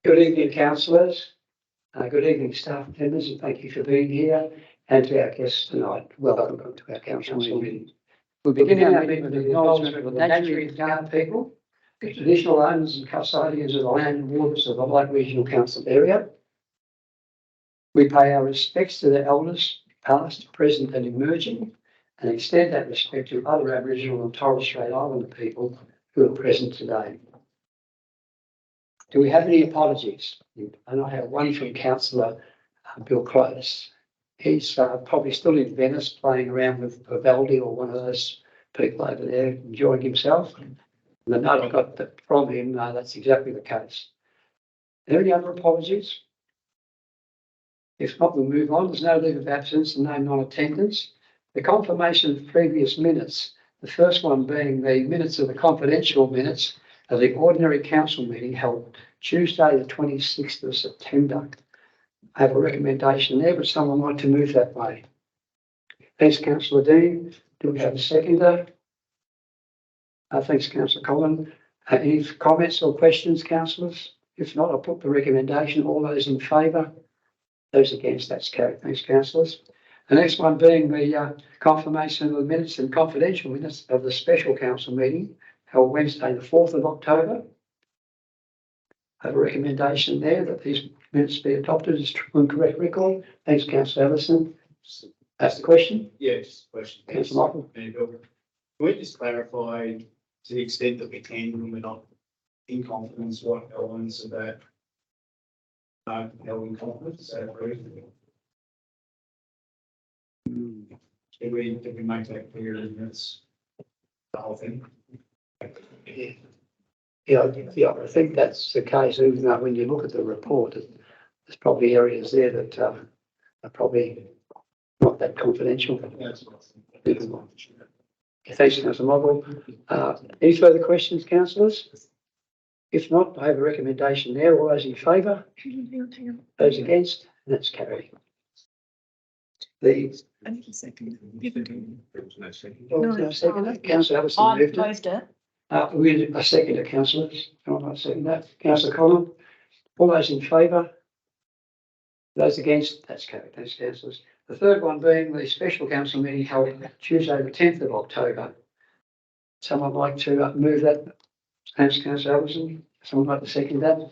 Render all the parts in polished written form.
Good evening, councillors. Good evening, staff members, and thank you for being here. And to our guests tonight, welcome to our council meeting. We'll begin our meeting with the acknowledgement of the Wurundjeri and Kaurna people, the traditional owners and custodians of the land and waters of the Light Regional Council area. We pay our respects to the elders, past, present, and emerging, and extend that respect to other Aboriginal and Torres Strait Islander people who are present today. Do we have any apologies? And I have one from Councillor Bill Close. He's probably still in Venice playing around with Vivaldi or one of those people over there, enjoying himself. And the note I got from him, that's exactly the case. Are there any other apologies? If not, we'll move on. There's no leave of absence and no non-attendance. The confirmation of previous minutes, the first one being the minutes of the confidential minutes of the ordinary council meeting held Tuesday, the 26th of September. I have a recommendation there. Would someone like to move that way? Thanks, Councillor Dean. Do we have a seconder? Thanks, Councillor Collin. Any comments or questions, councillors? If not, I'll put the recommendation. All those in favour? Those against? That's carried. Thanks, councillors. The next one being the confirmation of the minutes and confidential minutes of the special council meeting held Wednesday, the 4th of October. I have a recommendation there that these minutes be adopted as true and correct record. Thanks, Councillor Ellison. That's the question? Yes, question. Councillor Michael. Can we just clarify to the extent that we can when we're not in confidence what elements of that held in confidence? Is that correct? Did we make that clear in this the whole thing? Yeah, I think that's the case. Even though when you look at the report, there's probably areas there that are probably not that confidential. Yes. Thanks, Councillor Mogul. Any further questions, councillors? If not, I have a recommendation there. All those in favour? Those against? And that's carried. I need a second. There was no second. No second. Councillor Ellison moved it. We a second, councillors. Someone like to second that? Councillor Collin. All those in favour? Those against? That's carried. Thanks, councillors. The third one being the special council meeting held Tuesday, the 10th of October. Someone like to move that? Thanks, Councillor Ellison. Someone like to second that?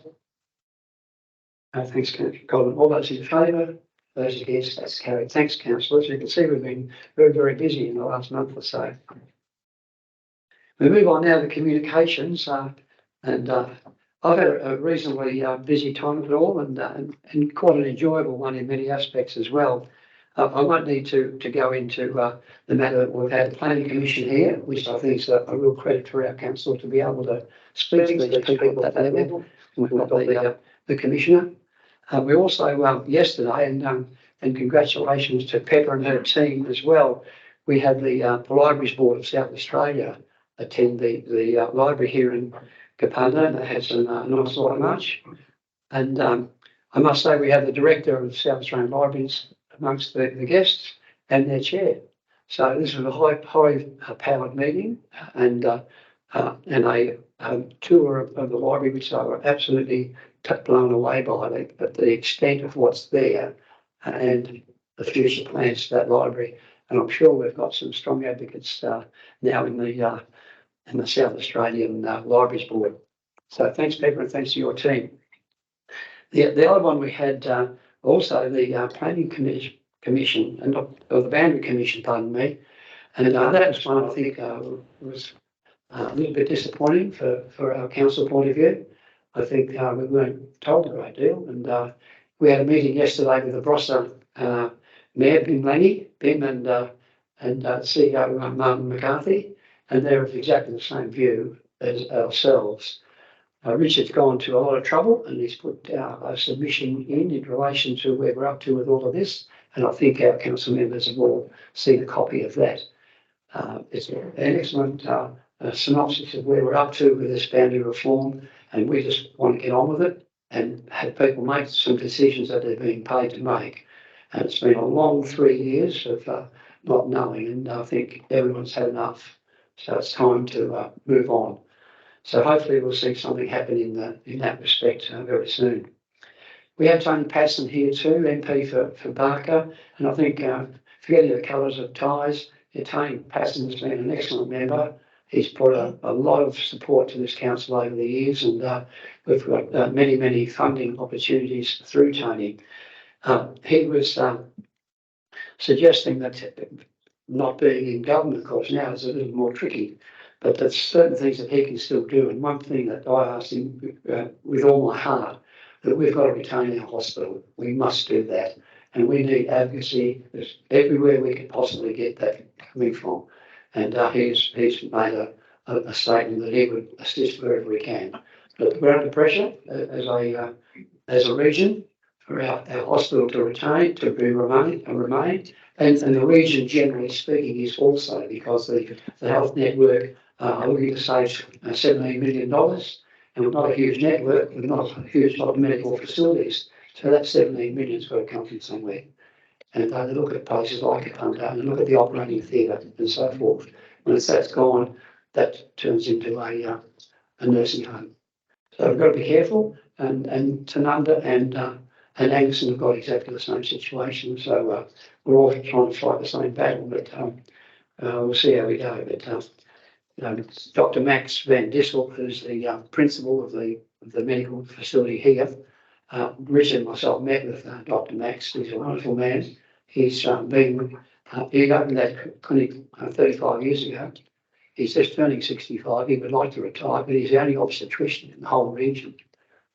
Thanks, Councillor Collin. All those in favour? Those against? That's carried. Thanks, councillors. You can see we've been very, very busy in the last month or so. We move on now to communications, and I've had a reasonably busy time of it all, and quite an enjoyable one in many aspects as well. I won't need to go into the matter that we've had the Planning Commission here, which I think is a real credit for our council to be able to speak to these people at that level. We've got the Commissioner. We also, yesterday, and congratulations to Pepper and her team as well, we had the Libraries Board of South Australia attend the library here in Kapunda, and they had some nice light march. And I must say we have the Director of South Australian Libraries amongst the guests and their chair. So this was a high-powered meeting and a tour of the library, which I were absolutely blown away by the extent of what's there and the future plans for that library. And I'm sure we've got some strong advocates now in the South Australian Libraries Board. So thanks, Pepper, and thanks to your team. The other one we had also the Planning Commission, and or the Boundary Commission, pardon me, and that was one I think was a little bit disappointing for our council point of view. I think we weren't told a great deal, and we had a meeting yesterday with the Barossa Mayor Bim Lange, Bim and CEO Martin McCarthy, and they're of exactly the same view as ourselves. Richard's gone to a lot of trouble, and he's put a submission in relation to where we're up to with all of this, and I think our council members have all seen a copy of that. It's an excellent synopsis of where we're up to with this boundary reform, and we just want to get on with it and have people make some decisions that they're being paid to make. And it's been a long 3 years of not knowing, and I think everyone's had enough. So it's time to move on. So hopefully we'll see something happen in that respect very soon. We have Tony Passon here too, MP for Barker, and I think forgetting the colours of ties, Tony Passon has been an excellent member. He's brought a lot of support to this council over the years, and we've got many funding opportunities through Tony. He was suggesting that not being in government, of course, now is a little more tricky, but there's certain things that he can still do. And one thing that I asked him with all my heart, that we've got to retain our hospital. We must do that. And we need advocacy everywhere we can possibly get that coming from. And he's made a statement that he would assist wherever he can. But we're under pressure as a region for our hospital to remain. And the region, generally speaking, is also because the health network are looking to save $17 million, and we're not a huge network, we're not a huge lot of medical facilities. So that 17 million's got to come from somewhere. And they look at places like Kapunda and look at the operating theatre and so forth. Once that's gone, that turns into a nursing home. So we've got to be careful, and Tanunda and Angerson have got exactly the same situation. So we're all trying to fight the same battle, but we'll see how we go. But Dr. Max Van Dissel, who's the principal of the medical facility here, Richard and myself met with Dr. Max. He's a wonderful man. He's he opened that clinic 35 years ago. He's just turning 65. He would like to retire, but he's the only obstetrician in the whole region.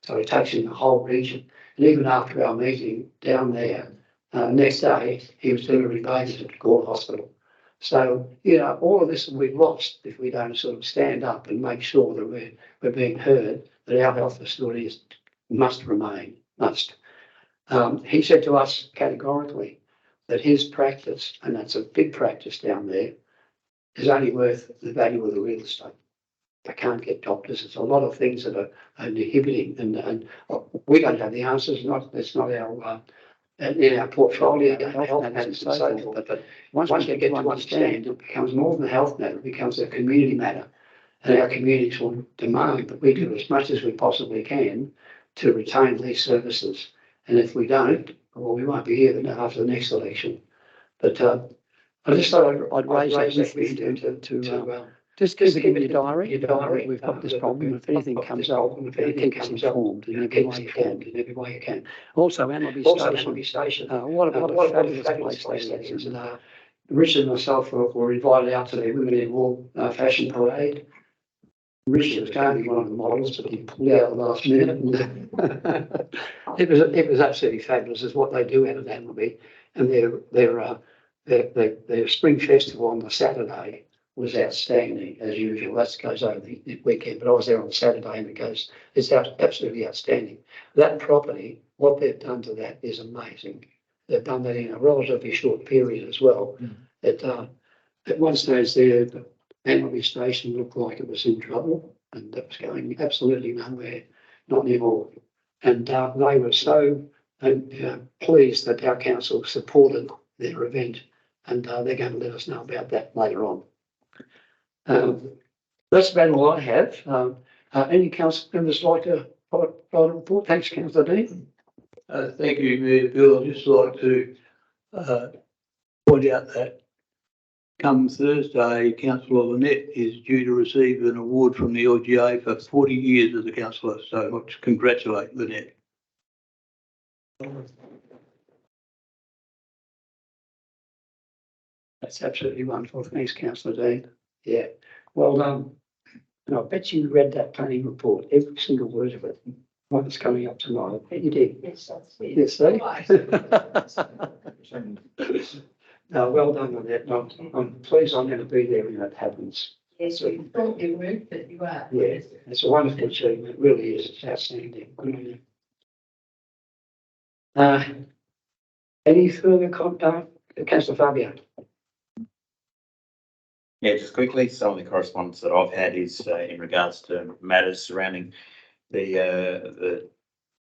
So he takes in the whole region. And even after our meeting down there, next day, he was delivering babies at the Court Hospital. So, all of this will be lost if we don't sort of stand up and make sure that we're being heard, that our health facilities must remain, must. He said to us categorically that his practice, and that's a big practice down there, is only worth the value of the real estate. They can't get doctors. There's a lot of things that are inhibiting, and we don't have the answers. It's not our in our portfolio, health matters and so forth. But once we get to understand, it becomes more than a health matter. It becomes a community matter, and our communities will demand that we do as much as we possibly can to retain these services. And if we don't, well, we won't be here after the next election. But I just thought I'd raise that with you to just keep it in your diary. We've got this problem. If anything comes up, keep us informed in every way you can. Also, Anlaby Station. What a fabulous place that is. And Richard and myself were invited out to the Women in War fashion parade. Richard was going to be one of the models, but he pulled out at the last minute. It was absolutely fabulous. It's what they do out of Anlaby, and their spring festival on the Saturday was outstanding as usual. That goes over the weekend, but I was there on Saturday, and it's absolutely outstanding. That property, what they've done to that is amazing. They've done that in a relatively short period as well. At one stage there, the Anlaby Station looked like it was in trouble, and it was going absolutely nowhere, not anymore. And they were so pleased that our council supported their event, and they're going to let us know about that later on. That's about all I have. Any council members like to provide a report? Thanks, Councillor Dean. Thank you, Mayor Bill. I'd just like to point out that come Thursday, Councillor Lynette is due to receive an award from the LGA for 40 years as a councillor. So I'd like to congratulate Lynette. That's absolutely wonderful. Thanks, Councillor Dean. Yeah, well done. And I bet you read that planning report, every single word of it. What's coming up tonight? I bet you did. Yes, that's it. Yes, see? No, well done on that. I'm pleased I'm going to be there when that happens. Yes, we thought you would, but you are. Yeah, it's a wonderful achievement. It really is. It's outstanding. Good on you. Any further comment? Councillor Fabio. Yeah, just quickly, some of the correspondence that I've had is in regards to matters surrounding the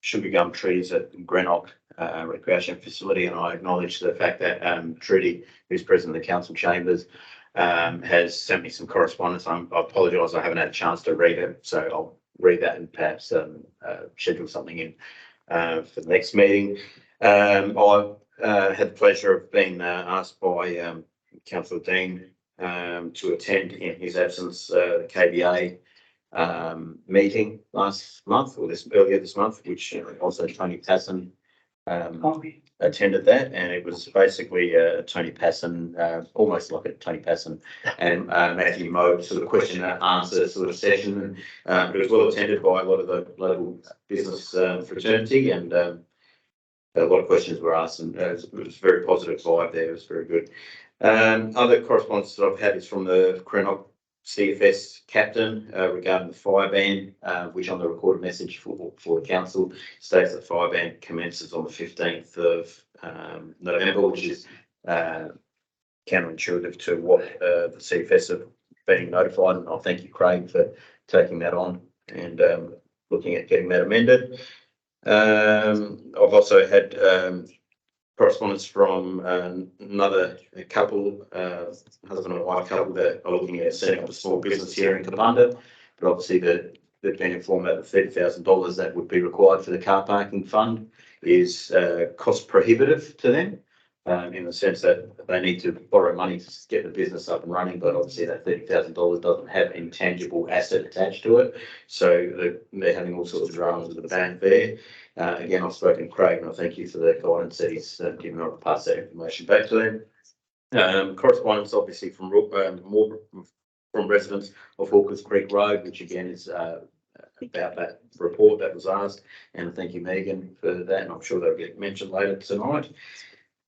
sugar gum trees at Greenock Recreation Facility, and I acknowledge the fact that Trudy, who's present in the council chambers, has sent me some correspondence. I apologise, I haven't had a chance to read it, so I'll read that and perhaps schedule something in for the next meeting. I had the pleasure of being asked by Councillor Dean to attend in his absence the KBA meeting last month or earlier this month, which also Tony Passon attended that, and it was basically Tony Passon, almost like a Tony Passon and Matthew Moe sort of question and answer sort of session. And it was well attended by a lot of the local business fraternity, and a lot of questions were asked, and it was a very positive vibe there. It was very good. Other correspondence that I've had is from the Greenock CFS captain regarding the fire ban, which on the recorded message for the council states that the fire ban commences on the 15th of November, which is counterintuitive to what the CFS have been notified. And I'll thank you, Craig, for taking that on and looking at getting that amended. I've also had correspondence from another couple, husband and wife couple, that are looking at setting up a small business here in Kabunda, but obviously they've been informed that the $30,000 that would be required for the car parking fund is cost prohibitive to them, in the sense that they need to borrow money to get the business up and running, but obviously that $30,000 doesn't have intangible asset attached to it, so they're having all sorts of dramas with the bank there. Again, I've spoken to Craig, and I thank you for the guidance that he's given. I'll pass that information back to them. Correspondence, obviously, from more from residents of Hawkers Creek Road, which again is about that report that was asked. And thank you, Megan, for that. And I'm sure they'll get mentioned later tonight.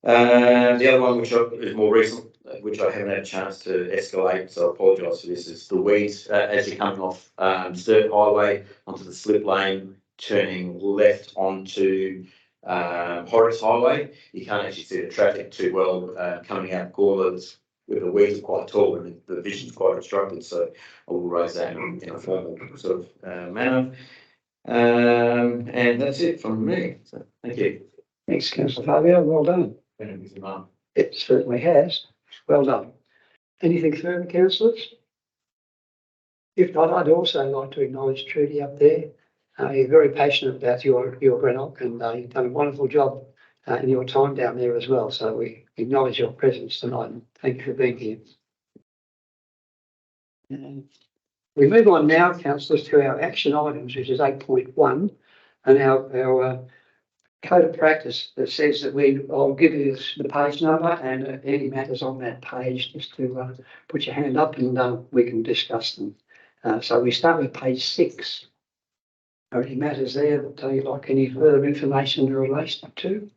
The other one, which is more recent, which I haven't had a chance to escalate, so I apologise for this, is the weeds as you're coming off Sturt Highway onto the slip lane, turning left onto Horace Highway. You can't actually see the traffic too well coming out of Gawler's, where the weeds are quite tall and the vision's quite obstructed, so I will raise that in a formal sort of manner. And that's it from me. So thank you. Thanks, Councillor Fabio. Well done. It certainly has. Well done. Anything further, councillors? If not, I'd also like to acknowledge Trudy up there. You're very passionate about your Greenock, and you've done a wonderful job in your time down there as well. So we acknowledge your presence tonight, and thank you for being here. We move on now, councillors, to our action items, which is 8.1, and our code of practice that says that I'll give you the page number and any matters on that page, just to put your hand up and we can discuss them. So we start with page 6. Are there any matters there that you'd like any further information in relation to?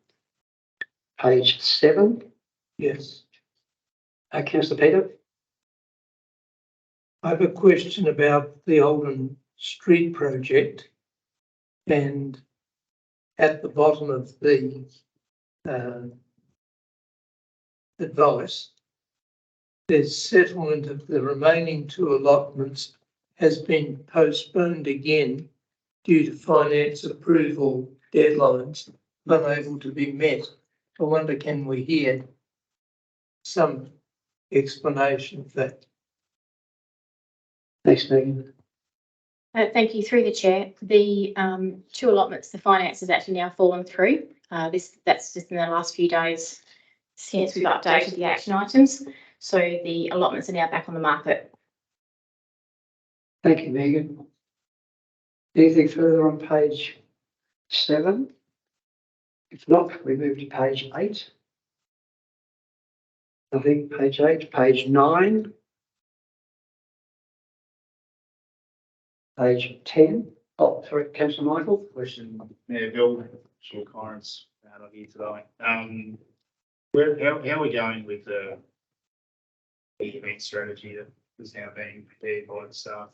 Page 7. Yes, Councillor Peter. I have a question about the Oldham Street project, and at the bottom of the advice, there's settlement of the remaining 2 allotments has been postponed again due to finance approval deadlines unable to be met. I wonder, can we hear some explanation of that? Thanks, Megan. Thank you. Through the chair, the 2 allotments, the finance has actually now fallen through. That's just in the last few days since we've updated the action items. So the allotments are now back on the market. Thank you, Megan. Anything further on page 7? If not, we move to page 8. I think page 8, page 9. Page 10. Oh, sorry, Councillor Michael. Question, Mayor Bill, Shaw Clarence, not here today. How are we going with the event strategy that is now being prepared by the staff?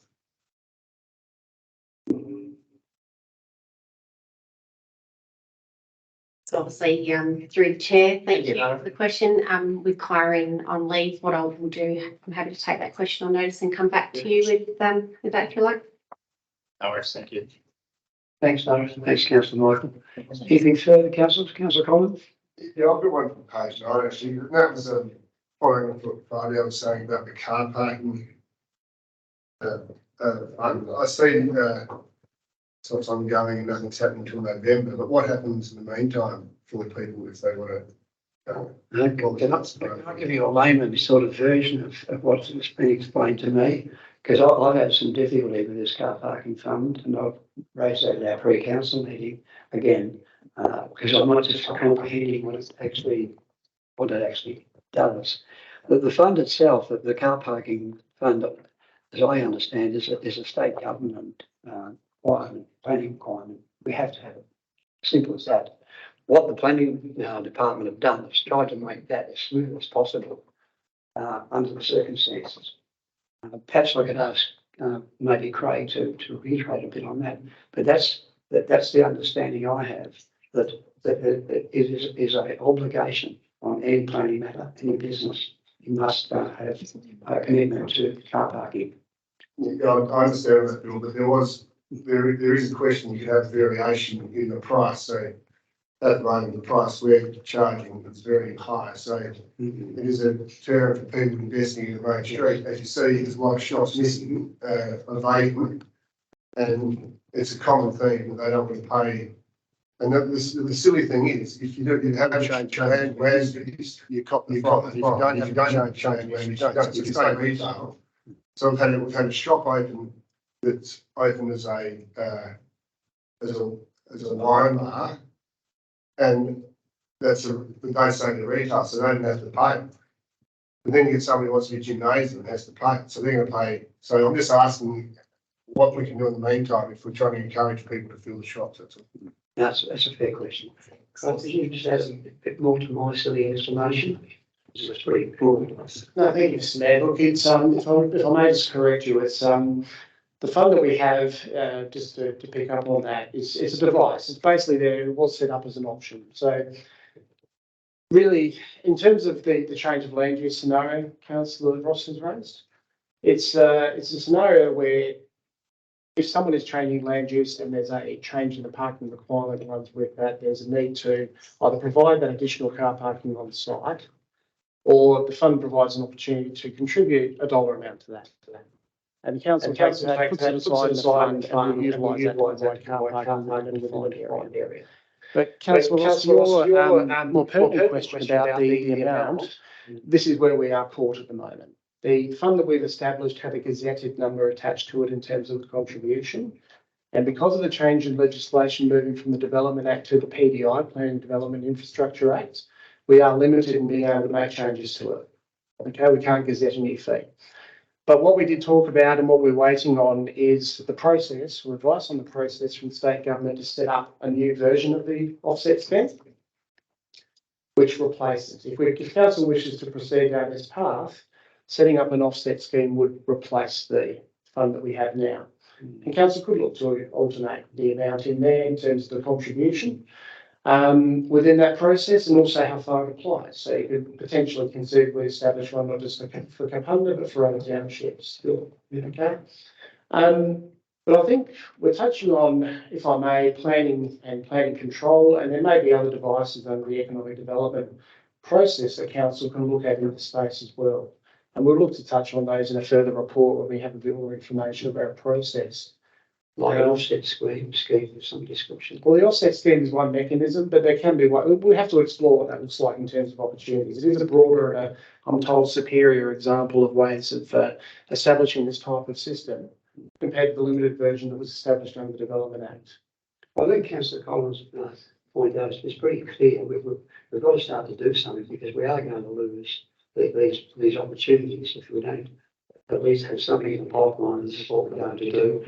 So obviously, through the chair, thank you for the question. With Kyron on leave, what I will do, I'm happy to take that question on notice and come back to you with that if you like. No worries, thank you. Thanks, Doug. Thanks, Councillor Michael. Anything further, councillors? Councillor Collins? Yeah, I've got one from page 9 actually. That was following up what Friday was saying about the car parking. I see, it's ongoing and nothing's happening until November, but what happens in the meantime for the people if they want to? Can I give you a layman sort of version of what's been explained to me? Because I've had some difficulty with this car parking fund, and I've raised that at our pre-council meeting again, because I'm not just comprehending what it actually does. But the fund itself, the car parking fund, as I understand, is a state government requirement, planning requirement. We have to have it. Simple as that. What the planning department have done is tried to make that as smooth as possible under the circumstances. Perhaps I could ask maybe Craig to reiterate a bit on that. But that's the understanding I have, that it is an obligation on any planning matter, any business. You must have a commitment to car parking. Yeah, I understand that, Bill, but there is a question. You could have variation in the price. So at the moment, the price we're charging is very high. So it is a deterrent for people investing in the main street. As you see, there's a lot of shops missing a vacant, and it's a common theme that they don't want to pay. And the silly thing is, if you haven't changed land, you cop the fine. If you don't change land, you don't. So it's no retail. So we've had a shop open that's open as a wine bar, and they say the retail, so they don't have to pay. But then you get somebody who wants to be gymnasium and has to pay, so they're going to pay. So I'm just asking what we can do in the meantime if we're trying to encourage people to fill the shops. That's all. That's a fair question. Could you just add a bit more to my silly explanation? This is pretty broad. No, thank you, Mr. Mayor. Look, it's if I may just correct you, it's the fund that we have, just to pick up on that, it's a device. It's basically there. It was set up as an option. So really, in terms of the change of land use scenario, Councillor Ross has raised, it's a scenario where if someone is changing land use and there's a change in the parking requirement that runs with that, there's a need to either provide that additional car parking on site, or the fund provides an opportunity to contribute a dollar amount to that. And the council puts it aside in the fund and will utilise that to provide car parking within a defined area. But Councillor Ross, your more pertinent question about the amount, this is where we are caught at the moment. The fund that we've established had a gazetted number attached to it in terms of the contribution. And because of the change in legislation moving from the Development Act to the PDI, Planning Development Infrastructure Act, we are limited in being able to make changes to it. Okay, we can't gazette any fee. But what we did talk about and what we're waiting on is the process, or advice on the process from the state government to set up a new version of the offset scheme, which replaces. If council wishes to proceed down this path, setting up an offset scheme would replace the fund that we have now. And council could look to alternate the amount in there in terms of the contribution within that process, and also how far it applies. So you could potentially conceivably establish one not just for Kapunda, but for other townships. Okay. But I think we're touching on, if I may, planning and planning control, and there may be other devices under the economic development process that council can look at in the space as well. And we'll look to touch on those in a further report when we have a bit more information about our process. Like an offset scheme of some description. Well, the offset scheme is one mechanism, but there can be one. We have to explore what that looks like in terms of opportunities. It is a broader and I'm told, superior example of ways of establishing this type of system compared to the limited version that was established under the Development Act. I think Councillor Collins' point out is pretty clear. We've got to start to do something, because we are going to lose these opportunities if we don't at least have something in the pipeline. This is what we're going to do.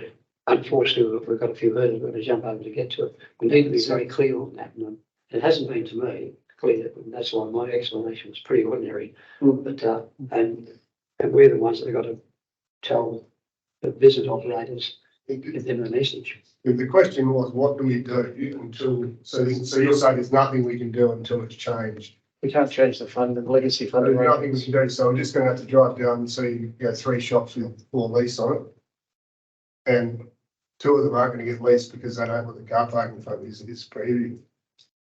Unfortunately, we've got a few hurdles we're going to jump over to get to it. We need to be very clear on that. And it hasn't been to me clear, and that's why my explanation was pretty ordinary. But and we're the ones that have got to tell the visit operators, give them a message. The question was, what do we do until? So you're saying there's nothing we can do until it's changed. We can't change the fund, the legacy fund. There's nothing we can do. So we're just going to have to drive down and see 3 shops with 4 lease on it, and 2 of them aren't going to get leased because they don't want the car parking fund is prohibitive.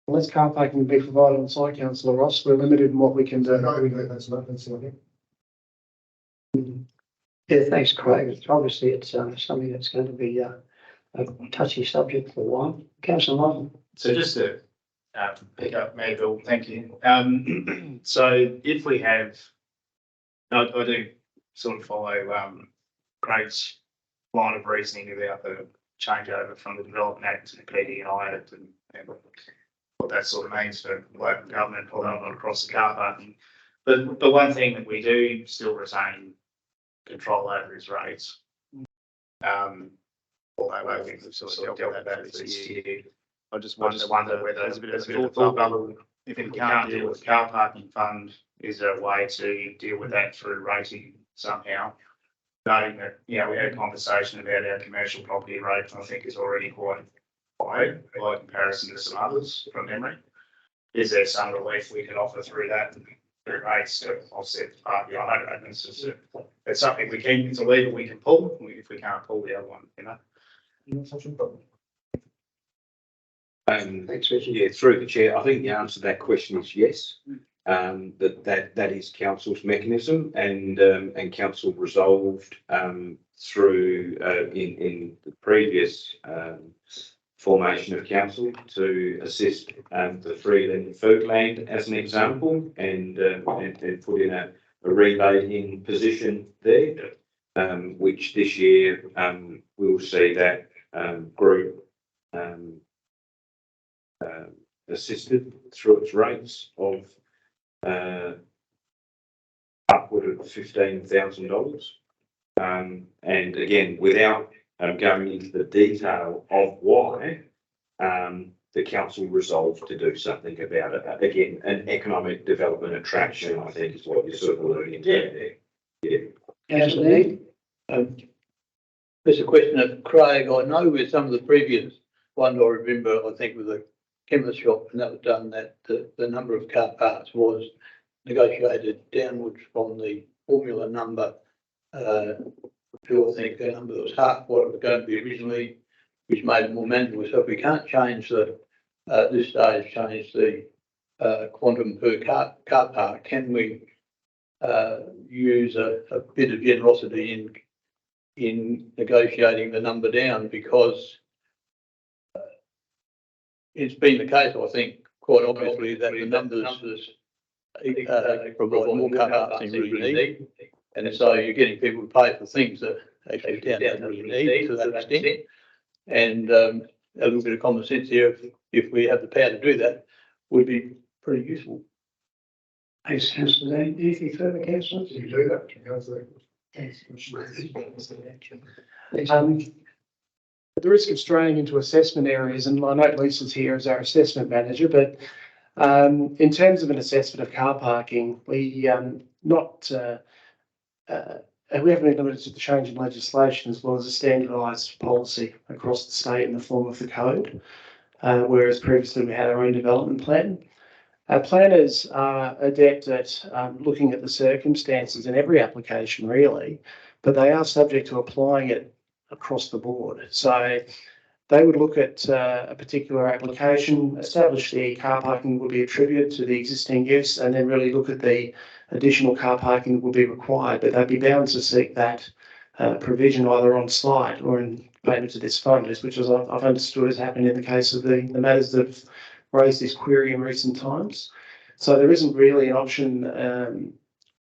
Unless car parking can be provided on site, councillor Ross, we're limited in what we can do. That's not. Yeah, thanks, Craig. Obviously, it's something that's going to be a touchy subject for a while. Councillor Martin. So just to pick up Mayor Bill, thank you. So if we have, I do sort of follow Craig's line of reasoning about the changeover from the Development Act to the PDI Act and what that sort of means for local government, although not across the car parking. But one thing that we do still retain control over is rates. Although we've sort of dealt with that this year. I just wonder whether there's a bit of a thought bubble. If we can't deal with the car parking fund, is there a way to deal with that through rating somehow? Noting that, we had a conversation about our commercial property rate, I think is already quite high by comparison to some others from memory. Is there some relief we can offer through that, through rates to offset the parking? I don't know, it's something it's a lever we can pull, if we can't pull the other one, Thanks, Richard. Yeah, through the chair, I think the answer to that question is yes. That is council's mechanism, and council resolved through in the previous formation of council to assist the Freeland Foodland as an example, and put in a rebating position there, which this year we'll see that group assisted through its rates of upward of $15,000. And again, without going into the detail of why, the council resolved to do something about it. Again, an economic development attraction, I think, is what you're sort of alluding to there. Yeah. Councillor Neave. There's a question of Craig. I know with some of the previous ones, I remember, I think with the chemist shop, and that was done, that the number of car parks was negotiated downwards from the formula number to, I think, the number that was half what it was going to be originally, which made it more manageable. So if we can't change this stage, change the quantum per car park, can we use a bit of generosity in negotiating the number down? Because it's been the case, I think, quite obviously, that the numbers provide more car parks than you really need. And so you're getting people to pay for things that actually the town doesn't really need to that extent. And a little bit of common sense here, if we have the power to do that, would be pretty useful. Thanks, Councillor Neave. Anything further, councillors? You do that, Councillor. At the risk of straying into assessment areas, and I know Lisa's here as our assessment manager, but in terms of an assessment of car parking, we haven't been limited to the change in legislation as well as a standardised policy across the state in the form of the code, whereas previously we had our own development plan. Our planners are adept at looking at the circumstances in every application really, but they are subject to applying it across the board. So they would look at a particular application, establish the car parking would be attributed to the existing use, and then really look at the additional car parking that would be required. But they'd be bound to seek that provision either on site or in payment to this fund, which is I've understood has happened in the case of the matters that have raised this query in recent times. So there isn't really an option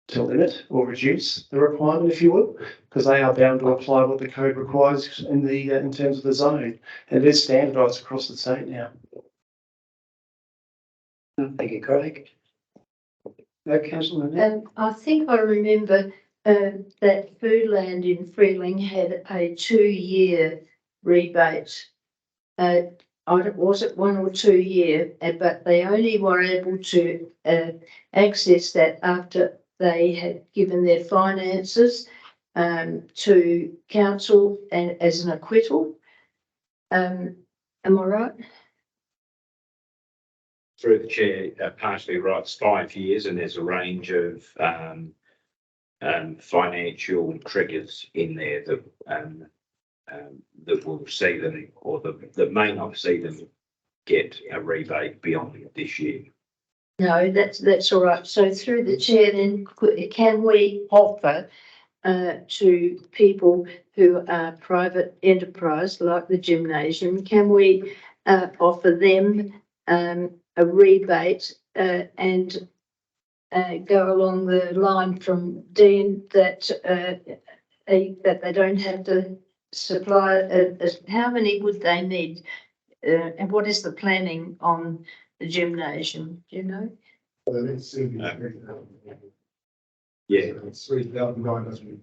to limit or reduce the requirement, if you would, because they are bound to apply what the code requires in terms of the zone, and it is standardised across the state now. Thank you, Craig. No, Councillor Neave. I think I remember that Foodland in Freeling had a 2-year rebate. Was it 1 or 2 year? But they only were able to access that after they had given their finances to council and as an acquittal. Am I right? Through the chair, partially right, it's 5 years, and there's a range of financial triggers in there that will see them, or that may not see them get a rebate beyond this year. No, that's all right. So through the chair, then can we offer to people who are private enterprise like the gymnasium, can we offer them a rebate and go along the line from Dean that that they don't have to supply, how many would they need? And what is the planning on the gymnasium, do you know? Yeah. It's $3,900.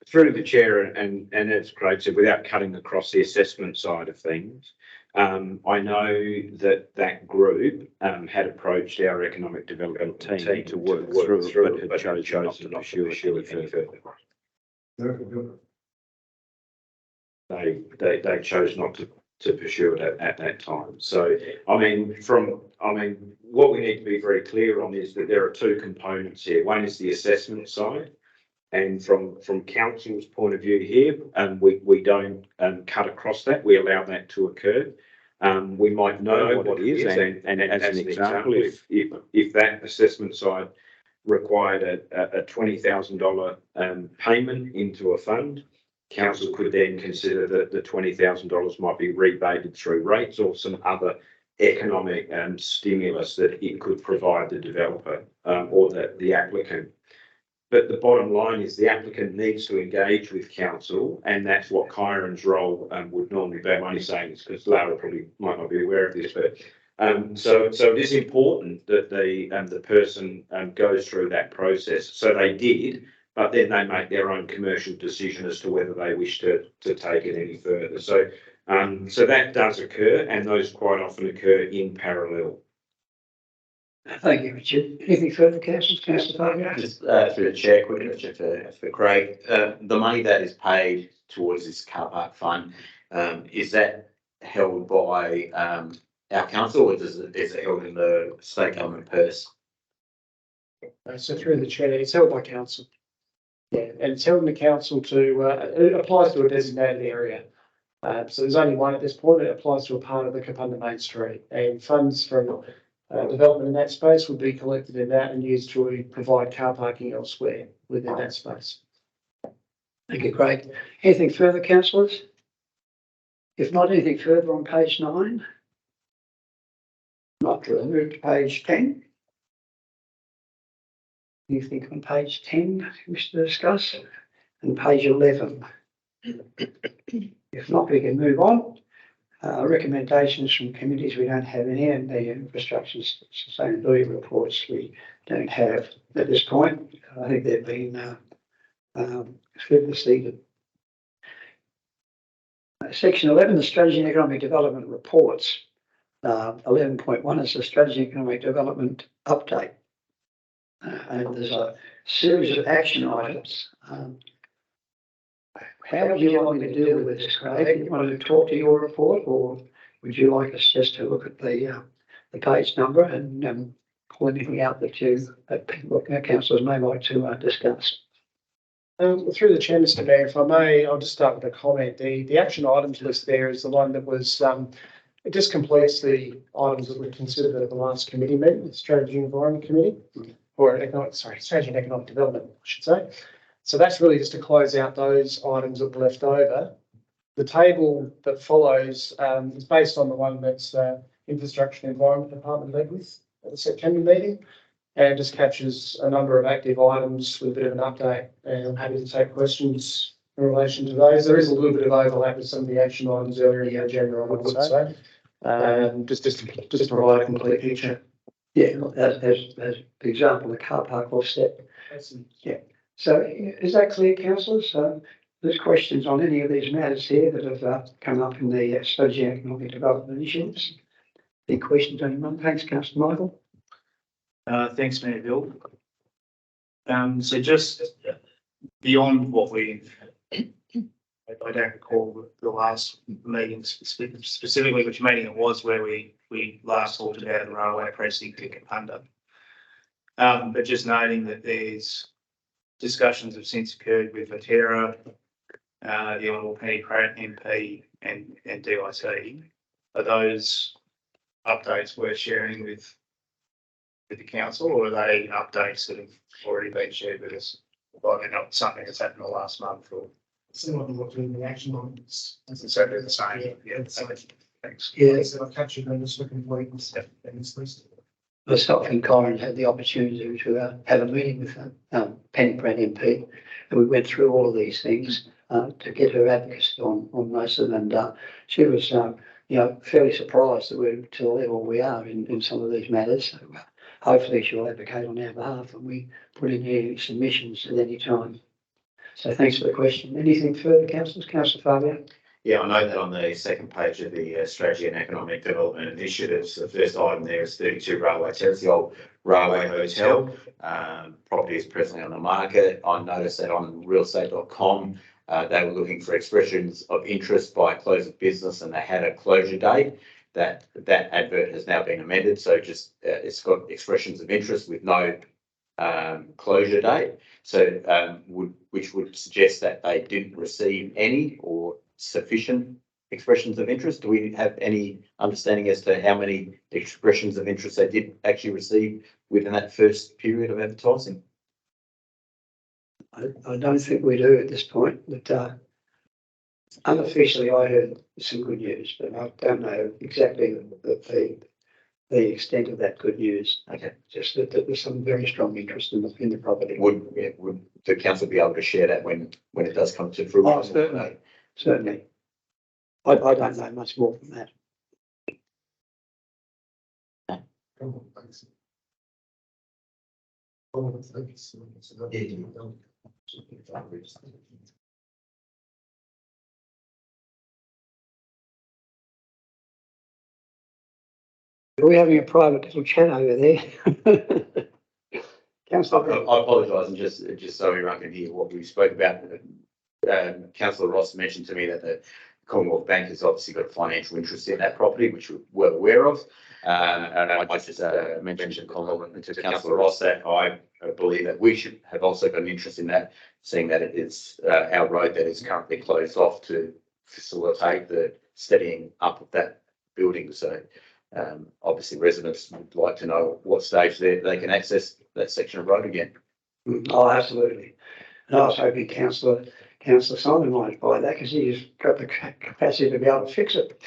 Through the chair, and as Craig said, without cutting across the assessment side of things, I know that group had approached our economic development team to work through it, but had chosen not to pursue it any further. They chose not to pursue it at that time. So, I mean, what we need to be very clear on is that there are two components here. One is the assessment side. And from council's point of view here, we don't cut across that. We allow that to occur. We might know what it is, and as an example, if that assessment side required a $20,000 payment into a fund, council could then consider that the $20,000 might be rebated through rates or some other economic stimulus that it could provide the developer or the applicant. But the bottom line is the applicant needs to engage with council, and that's what Kyron's role would normally be. I'm only saying this because Lara probably might not be aware of this, but so it is important that the person goes through that process. So they did, but then they make their own commercial decision as to whether they wish to take it any further. So so that does occur, and those quite often occur in parallel. Thank you, Richard. Anything further, Councillor Fargo? Just through the chair, quickly, for Craig, the money that is paid towards this car park fund, is that held by our council, or is it held in the state government purse? So through the chair, it's held by council. Yeah, and it's held in the council it applies to a designated area. So there's only one at this point. It applies to a part of the Kapunda Main Street, and funds from development in that space would be collected in that and used to provide car parking elsewhere within that space. Thank you, Craig. Anything further, councillors? If not, anything further on page 9? Not to move to page 10. Anything on page 10 we wish to discuss? And page 11. If not, we can move on. Recommendations from committees, we don't have any, and the infrastructure sustainability reports we don't have at this point. I think they've been superseded. Section 11, the Strategy and Economic Development Reports. 11.1 is the Strategy and Economic Development Update. And there's a series of action items. How would you like me to deal with this, Craig? Do you want to talk to your report, or would you like us just to look at the page number and pull anything out that our councillors may like to discuss? Through the chair, Mr. Mayor, if I may, I'll just start with a comment. The action items list there is the one that was, it just completes the items that were considered at the last committee meeting, the Strategy and Environment Committee, or Strategy and Economic Development, I should say. So that's really just to close out those items that were left over. The table that follows is based on the one that's Infrastructure and Environment Department led with at the September meeting, and just captures a number of active items with a bit of an update. And I'm happy to take questions in relation to those. There is a little bit of overlap with some of the action items earlier in the agenda, I would say. Just to provide a complete picture. Yeah, as the example, the car park offset. Yeah. So is that clear, councillors? There's questions on any of these matters here that have come up in the Strategy and Economic Development initiatives. Any questions, anyone? Thanks, Councillor Michael. Thanks, Mayor Bill. So just beyond what I don't recall the last meeting specifically which meeting it was where we last talked about the railway precinct in Kapunda. But just noting that there's discussions have since occurred with Viterra, the Honourable Penny Pratt MP and DIT Are those updates worth sharing with the council, or are they updates that have already been shared with us? Well, they're not something that's happened in the last month, or Similar to what's in the action on. it's exactly the same? Yeah, okay, thanks. Yes, I've captured them just for completeness. myself and Corin had the opportunity to have a meeting with Penny Brand MP, and we went through all of these things to get her advocacy on most of them. And she was, fairly surprised that we're to the level we are in some of these matters. So hopefully she'll advocate on our behalf and we put in any submissions at any time. So thanks for the question. Anything further, councillors? Councillor Fabio? Yeah, I know that on the second page of the Strategy and Economic Development Initiatives, the first item there is 32 Railway Terrace, the old Railway Hotel. Property is presently on the market. I noticed that on realestate.com, they were looking for expressions of interest by close of business and they had a closure date. That advert has now been amended, so just it's got expressions of interest with no closure date. So which would suggest that they didn't receive any or sufficient expressions of interest. Do we have any understanding as to how many expressions of interest they did actually receive within that first period of advertising? I don't think we do at this point, but unofficially I heard some good news, but I don't know exactly the extent of that good news. Okay. Just that there was some very strong interest in the property. Would the council be able to share that when it does come to fruition? Oh, certainly. Certainly. I don't know much more than that. Are we having a private little chat over there? Councillor, I apologise, and just so everyone can hear what we spoke about. Councillor Ross mentioned to me that the Commonwealth Bank has obviously got a financial interest in that property, which we're well aware of. And I just mentioned to Councillor Ross that I believe that we should have also got an interest in that, seeing that it is our road that is currently closed off to facilitate the steadying up of that building. So obviously residents would like to know what stage they can access that section of road again. Oh, absolutely. And I was hoping Councillor Simon might buy that because he's got the capacity to be able to fix it.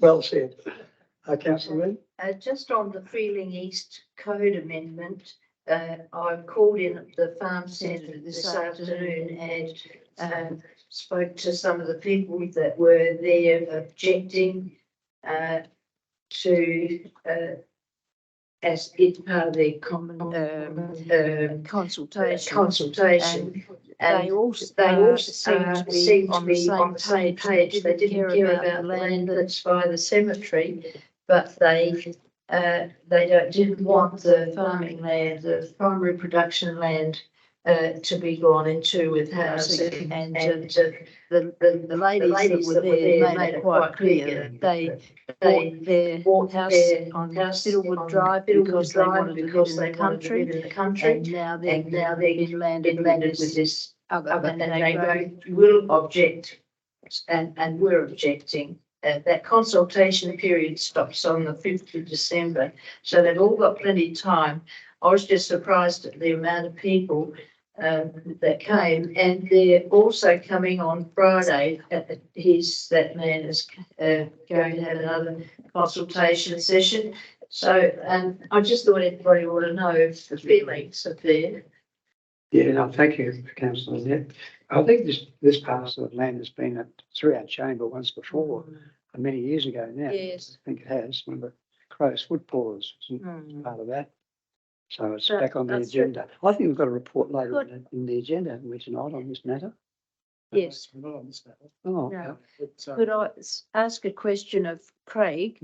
Well said. Councillor Lynn? Just on the Freeling East Code Amendment, I've called in at the farm centre this afternoon and spoke to some of the people that were there objecting to as it's part of their common consultation. And they all seem to be on the same page. They didn't care about the land that's by the cemetery, but they didn't want the farming land, the primary production land, to be gone into with housing. And the ladies that were there made it quite clear that they bought their house on Fiddlewood Drive because they wanted to live in the country. And now they're being landed with this other, and they will object, and we're objecting. That consultation period stops on the 5th of December, so they've all got plenty of time. I was just surprised at the amount of people that came, and they're also coming on Friday. That man is going to have another consultation session. So I just thought everybody ought to know if the feelings are there. Yeah, no, thank you, Councillor Lynn. I think this parcel of land has been through our chamber once before, many years ago now. Yes. I think it has. Remember, Crow's Foot Paws was part of that. So it's back on the agenda. I think we've got a report later in the agenda, haven't we, tonight on this matter? Yes. Oh, No. Could I ask a question of Craig?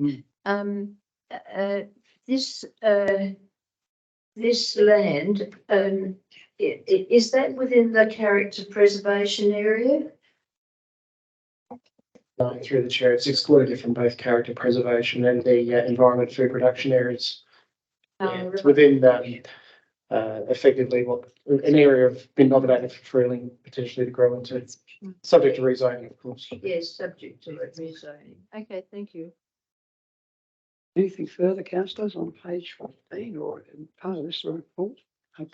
This land, is that within the character preservation area? Through the chair, it's excluded from both character preservation and the environment food production areas. Yeah, it's within effectively what an area of been nominated for Freeling potentially to grow into, subject to rezoning, of course. Yes, subject to rezoning. Okay, thank you. Anything further, councillors, on page 15 or in part of this report?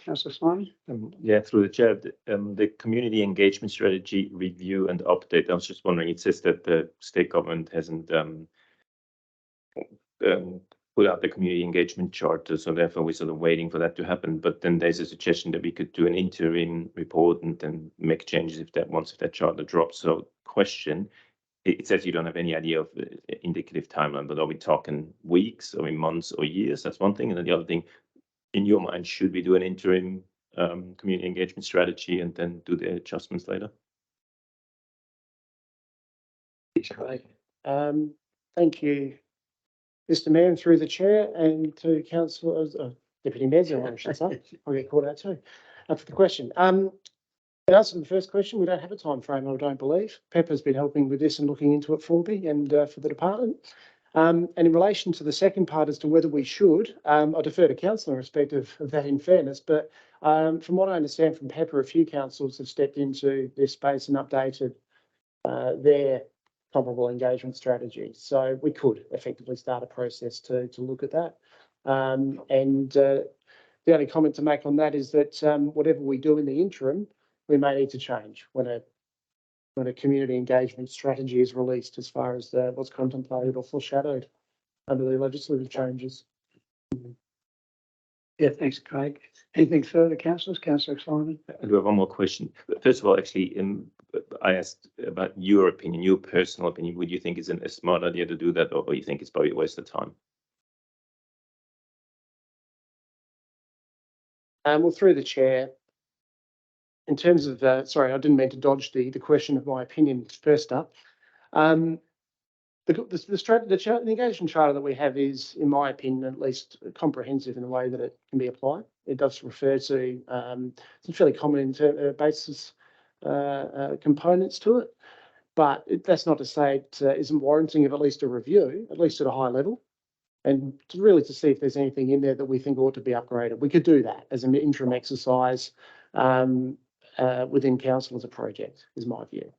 Councillor Simon? Yeah, through the chair, the community engagement strategy review and update. I was just wondering, it says that the state government hasn't put out the community engagement charter, so therefore we're sort of waiting for that to happen. But then there's a suggestion that we could do an interim report and then make changes if that charter drops. So question, it says you don't have any idea of the indicative timeline, but are we talking weeks, or in months or years? That's one thing. And then the other thing, in your mind, should we do an interim community engagement strategy and then do the adjustments later? Thanks, Craig. Thank you, Mr. Mayor, and through the chair, and to councillors, Deputy Mayors, I should say. I'll get called out too. For the question. In answer to the first question, we don't have a time frame, I don't believe. Pepper's been helping with this and looking into it for me and for the department. And in relation to the second part as to whether we should, I defer to council in respect of that in fairness, but from what I understand from Pepper, a few councils have stepped into this space and updated their comparable engagement strategy. So we could effectively start a process to look at that. The only comment to make on that is that whatever we do in the interim, we may need to change when a community engagement strategy is released, as far as what's contemplated or foreshadowed under the legislative changes. Yeah, thanks, Craig. Anything further, councillors? Councillor Simon? I do have one more question. First of all, actually, I asked about your opinion, your personal opinion. Would you think it's a smart idea to do that, or you think it's probably a waste of time? Well, through the chair, in terms of, sorry, I didn't mean to dodge the question of my opinion first up. The engagement charter that we have is, in my opinion, at least comprehensive in the way that it can be applied. It does refer to some fairly common basis components to it, but that's not to say it isn't warranting of at least a review, at least at a high level, and to see if there's anything in there that we think ought to be upgraded. We could do that as an interim exercise within council as a project, is my view.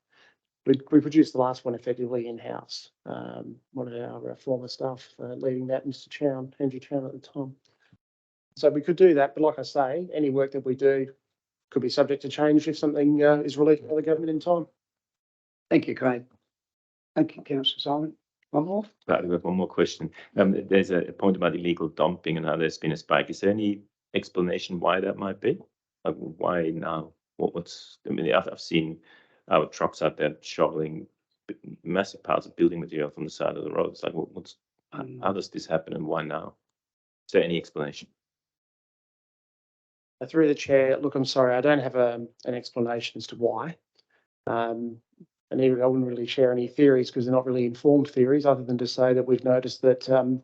We produced the last one effectively in-house. One of our former staff leading that, Mr. Chown, Andrew Chown at the time. So we could do that, but like I say, any work that we do could be subject to change if something is released by the government in time. Thank you, Craig. Thank you, Councillor Simon. One more? I have one more question. There's a point about illegal dumping and how there's been a spike. Is there any explanation why that might be? Why now? I mean, I've seen our trucks out there shoveling massive piles of building material from the side of the road. It's like, how does this happen and why now? Is there any explanation? Through the chair, look, I'm sorry, I don't have an explanation as to why. And even I wouldn't really share any theories because they're not really informed theories, other than to say that we've noticed that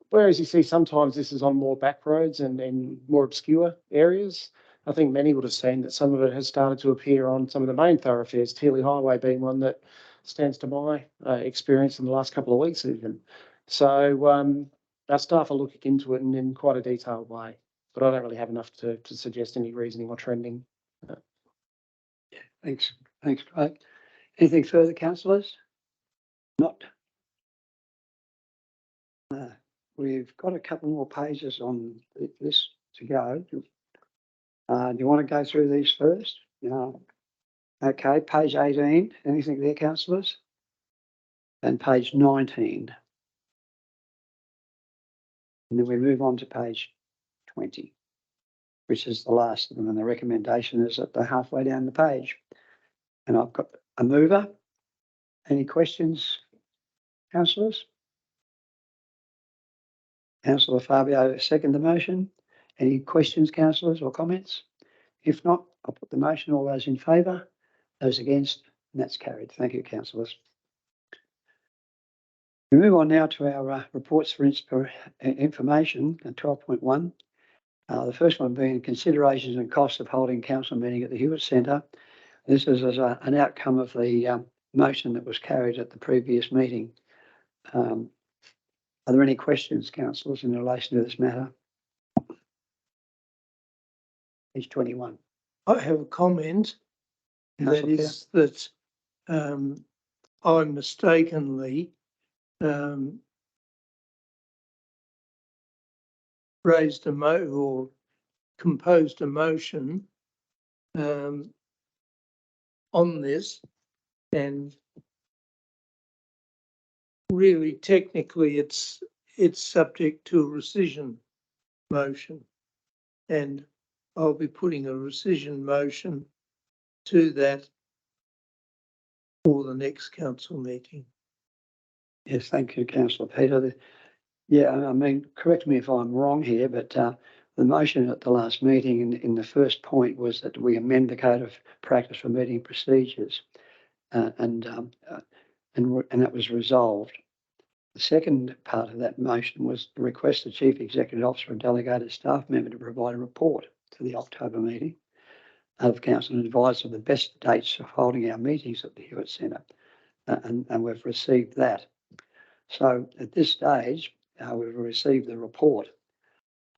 whereas you see sometimes this is on more back roads and more obscure areas, I think many would have seen that some of it has started to appear on some of the main thoroughfares, Teely Highway being one that stands to my experience in the last couple of weeks even. So our staff are looking into it in quite a detailed way, but I don't really have enough to suggest any reasoning or trending. Yeah, thanks. Thanks, Craig. Anything further, councillors? Not. We've got a couple more pages on this to go. Do you want to go through these first? No. Okay, page 18. Anything there, councillors? And page 19. And then we move on to page 20, which is the last of them, and the recommendation is at the halfway down the page. And I've got a mover. Any questions, councillors? Councillor Fabio, second the motion. Any questions, councillors, or comments? If not, I'll put the motion. All those in favour, those against, and that's carried. Thank you, councillors. We move on now to our reports for information, 12.1. The first one being considerations and costs of holding council meeting at the Hewitt Centre. This is as an outcome of the motion that was carried at the previous meeting. Are there any questions, councillors, in relation to this matter? page 21. I have a comment. That Councillor is that I mistakenly raised or composed a motion on this, and really technically it's subject to a rescission motion, and I'll be putting a rescission motion to that for the next council meeting. Yes, thank you, councillor Peter. Yeah, I mean, correct me if I'm wrong here, but the motion at the last meeting in the first point was that we amend the code of practice for meeting procedures, and that was resolved. The second part of that motion was to request the Chief Executive Officer and delegated staff member to provide a report to the October meeting of council and advise of the best dates of holding our meetings at the Hewitt Centre, and we've received that. So at this stage, we've received the report.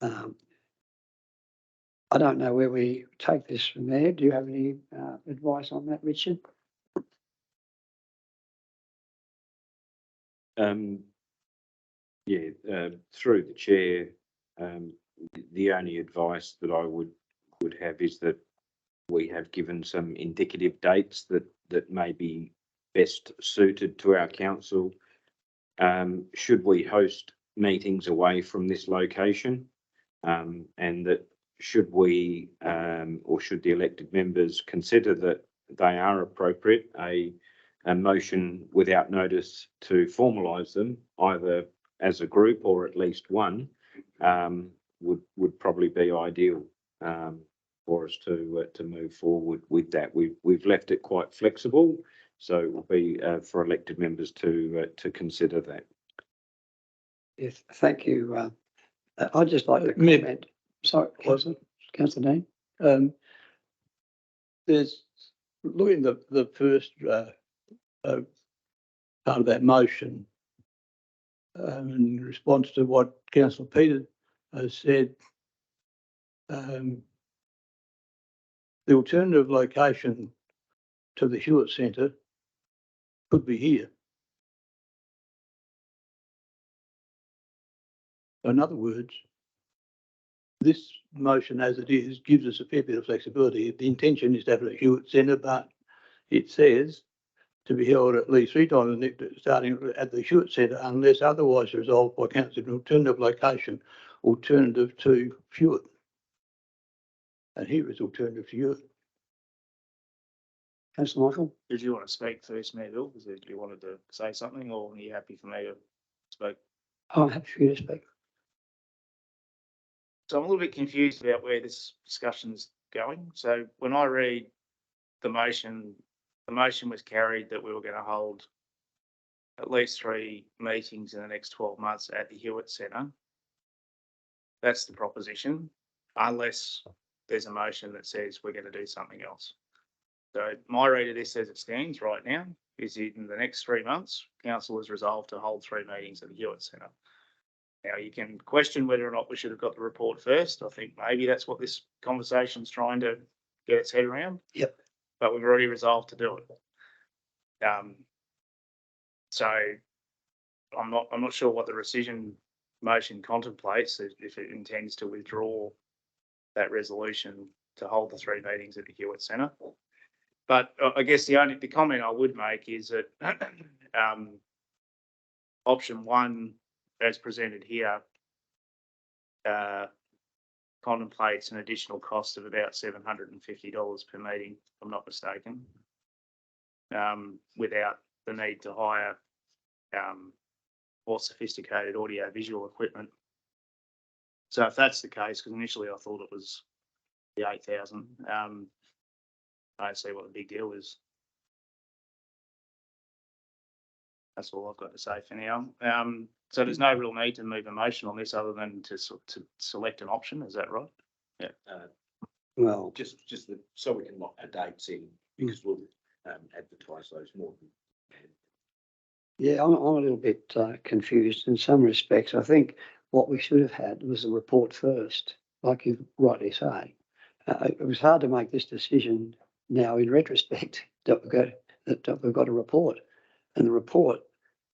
I don't know where we take this from there. Do you have any advice on that, Richard? Through the chair, the only advice that I would have is that we have given some indicative dates that may be best suited to our council. Should we host meetings away from this location, and that should we or should the elected members consider that they are appropriate, a motion without notice to formalise them, either as a group or at least one, would probably be ideal for us to move forward with that. We've left it quite flexible, so it will be for elected members to consider that. Yes, thank you. I'd just like to comment. Sorry, Councillor Dean. There's looking at the first part of that motion, in response to what Councillor Peter has said, the alternative location to the Hewitt Centre could be here. In other words, this motion as it is gives us a fair bit of flexibility. The intention is to have it at Hewitt Centre, but it says to be held at least 3 times starting at the Hewitt Centre unless otherwise resolved by council, an alternative location, alternative to Hewitt. And here is alternative to Hewitt. Councillor Michael? Did you want to speak first, Mayor Bill? Did you wanted to say something, or are you happy for me to speak? I'm happy for you to speak. So I'm a little bit confused about where this discussion's going. So when I read the motion was carried that we were going to hold at least 3 meetings in the next 12 months at the Hewitt Centre. That's the proposition, unless there's a motion that says we're going to do something else. So my read of this as it stands right now is in the next 3 months, council has resolved to hold 3 meetings at the Hewitt Centre. Now, you can question whether or not we should have got the report first. I think maybe that's what this conversation's trying to get its head around. Yep. But we've already resolved to do it. So I'm not sure what the rescission motion contemplates, if it intends to withdraw that resolution to hold the 3 meetings at the Hewitt Centre. But I guess the comment I would make is that option 1, as presented here, contemplates an additional cost of about $750 per meeting, if I'm not mistaken, without the need to hire more sophisticated audio visual equipment. So if that's the case, because initially I thought it was the 8,000, I don't see what the big deal is. That's all I've got to say for now. So there's no real need to move a motion on this other than to select an option. Is that right? Yeah. Well, just so we can lock the dates in, because we'll advertise those more. yeah, I'm a little bit confused in some respects. I think what we should have had was a report first, like you rightly say, It was hard to make this decision now in retrospect that we've got a report, and the report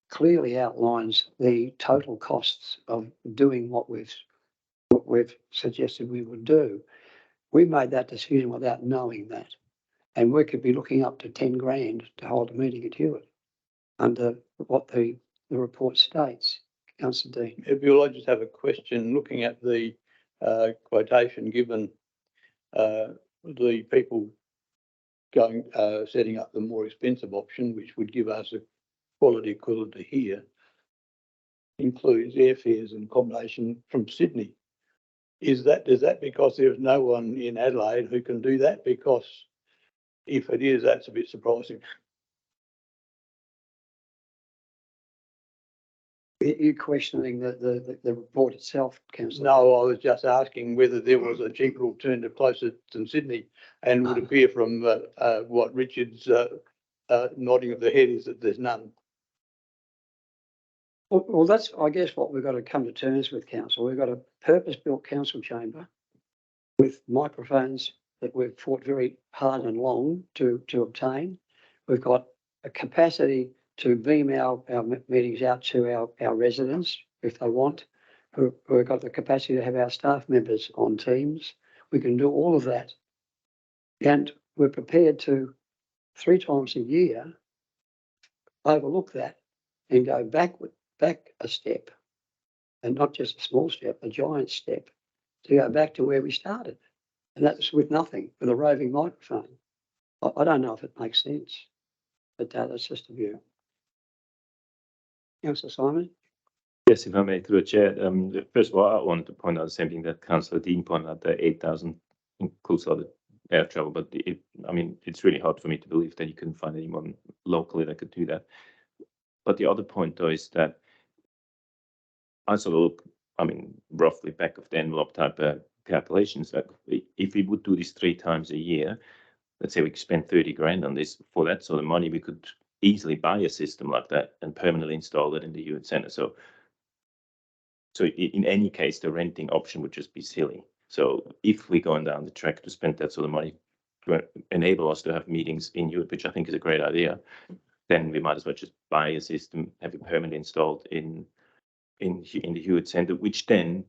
clearly outlines the total costs of doing what we've suggested we would do. We made that decision without knowing that, and we could be looking up to 10 grand to hold a meeting at Hewitt under what the report states. Councillor Dean. If you'll, I just have a question, looking at the quotation given, the people going, setting up the more expensive option, which would give us a quality equivalent to here, includes airfares and accommodation from Sydney. Is that because there's no one in Adelaide who can do that? Because if it is, that's a bit surprising. You're questioning the report itself, Councillor? No, I was just asking whether there was a cheaper alternative closer than Sydney, and would appear from what Richard's nodding of the head is that there's none. Well, that's, I guess, what we've got to come to terms with, Council. We've got a purpose-built council chamber with microphones that we've fought very hard and long to obtain. We've got a capacity to beam our meetings out to our residents if they want. We've got the capacity to have our staff members on Teams. We can do all of that. And we're prepared to, 3 times a year, overlook that and go back a step, and not just a small step, a giant step, to go back to where we started. And that's with nothing, with a roving microphone. I don't know if it makes sense, but that's just a view. Councillor Simon? Yes, if I may, through the chair. First of all, I wanted to point out the same thing that Councillor Dean pointed out, the 8,000 includes all the air travel, but it's really hard for me to believe that you couldn't find anyone locally that could do that. But the other point, though, is that I sort of look, roughly back of the envelope type calculations, that if we would do this 3 times a year, let's say we spend 30 grand on this, for that sort of money, we could easily buy a system like that and permanently install it in the Hewitt Centre. So in any case, the renting option would just be silly. So if we're going down the track to spend that sort of money to enable us to have meetings in Hewitt, which I think is a great idea, then we might as well just buy a system, have it permanently installed in the Hewitt Centre, which then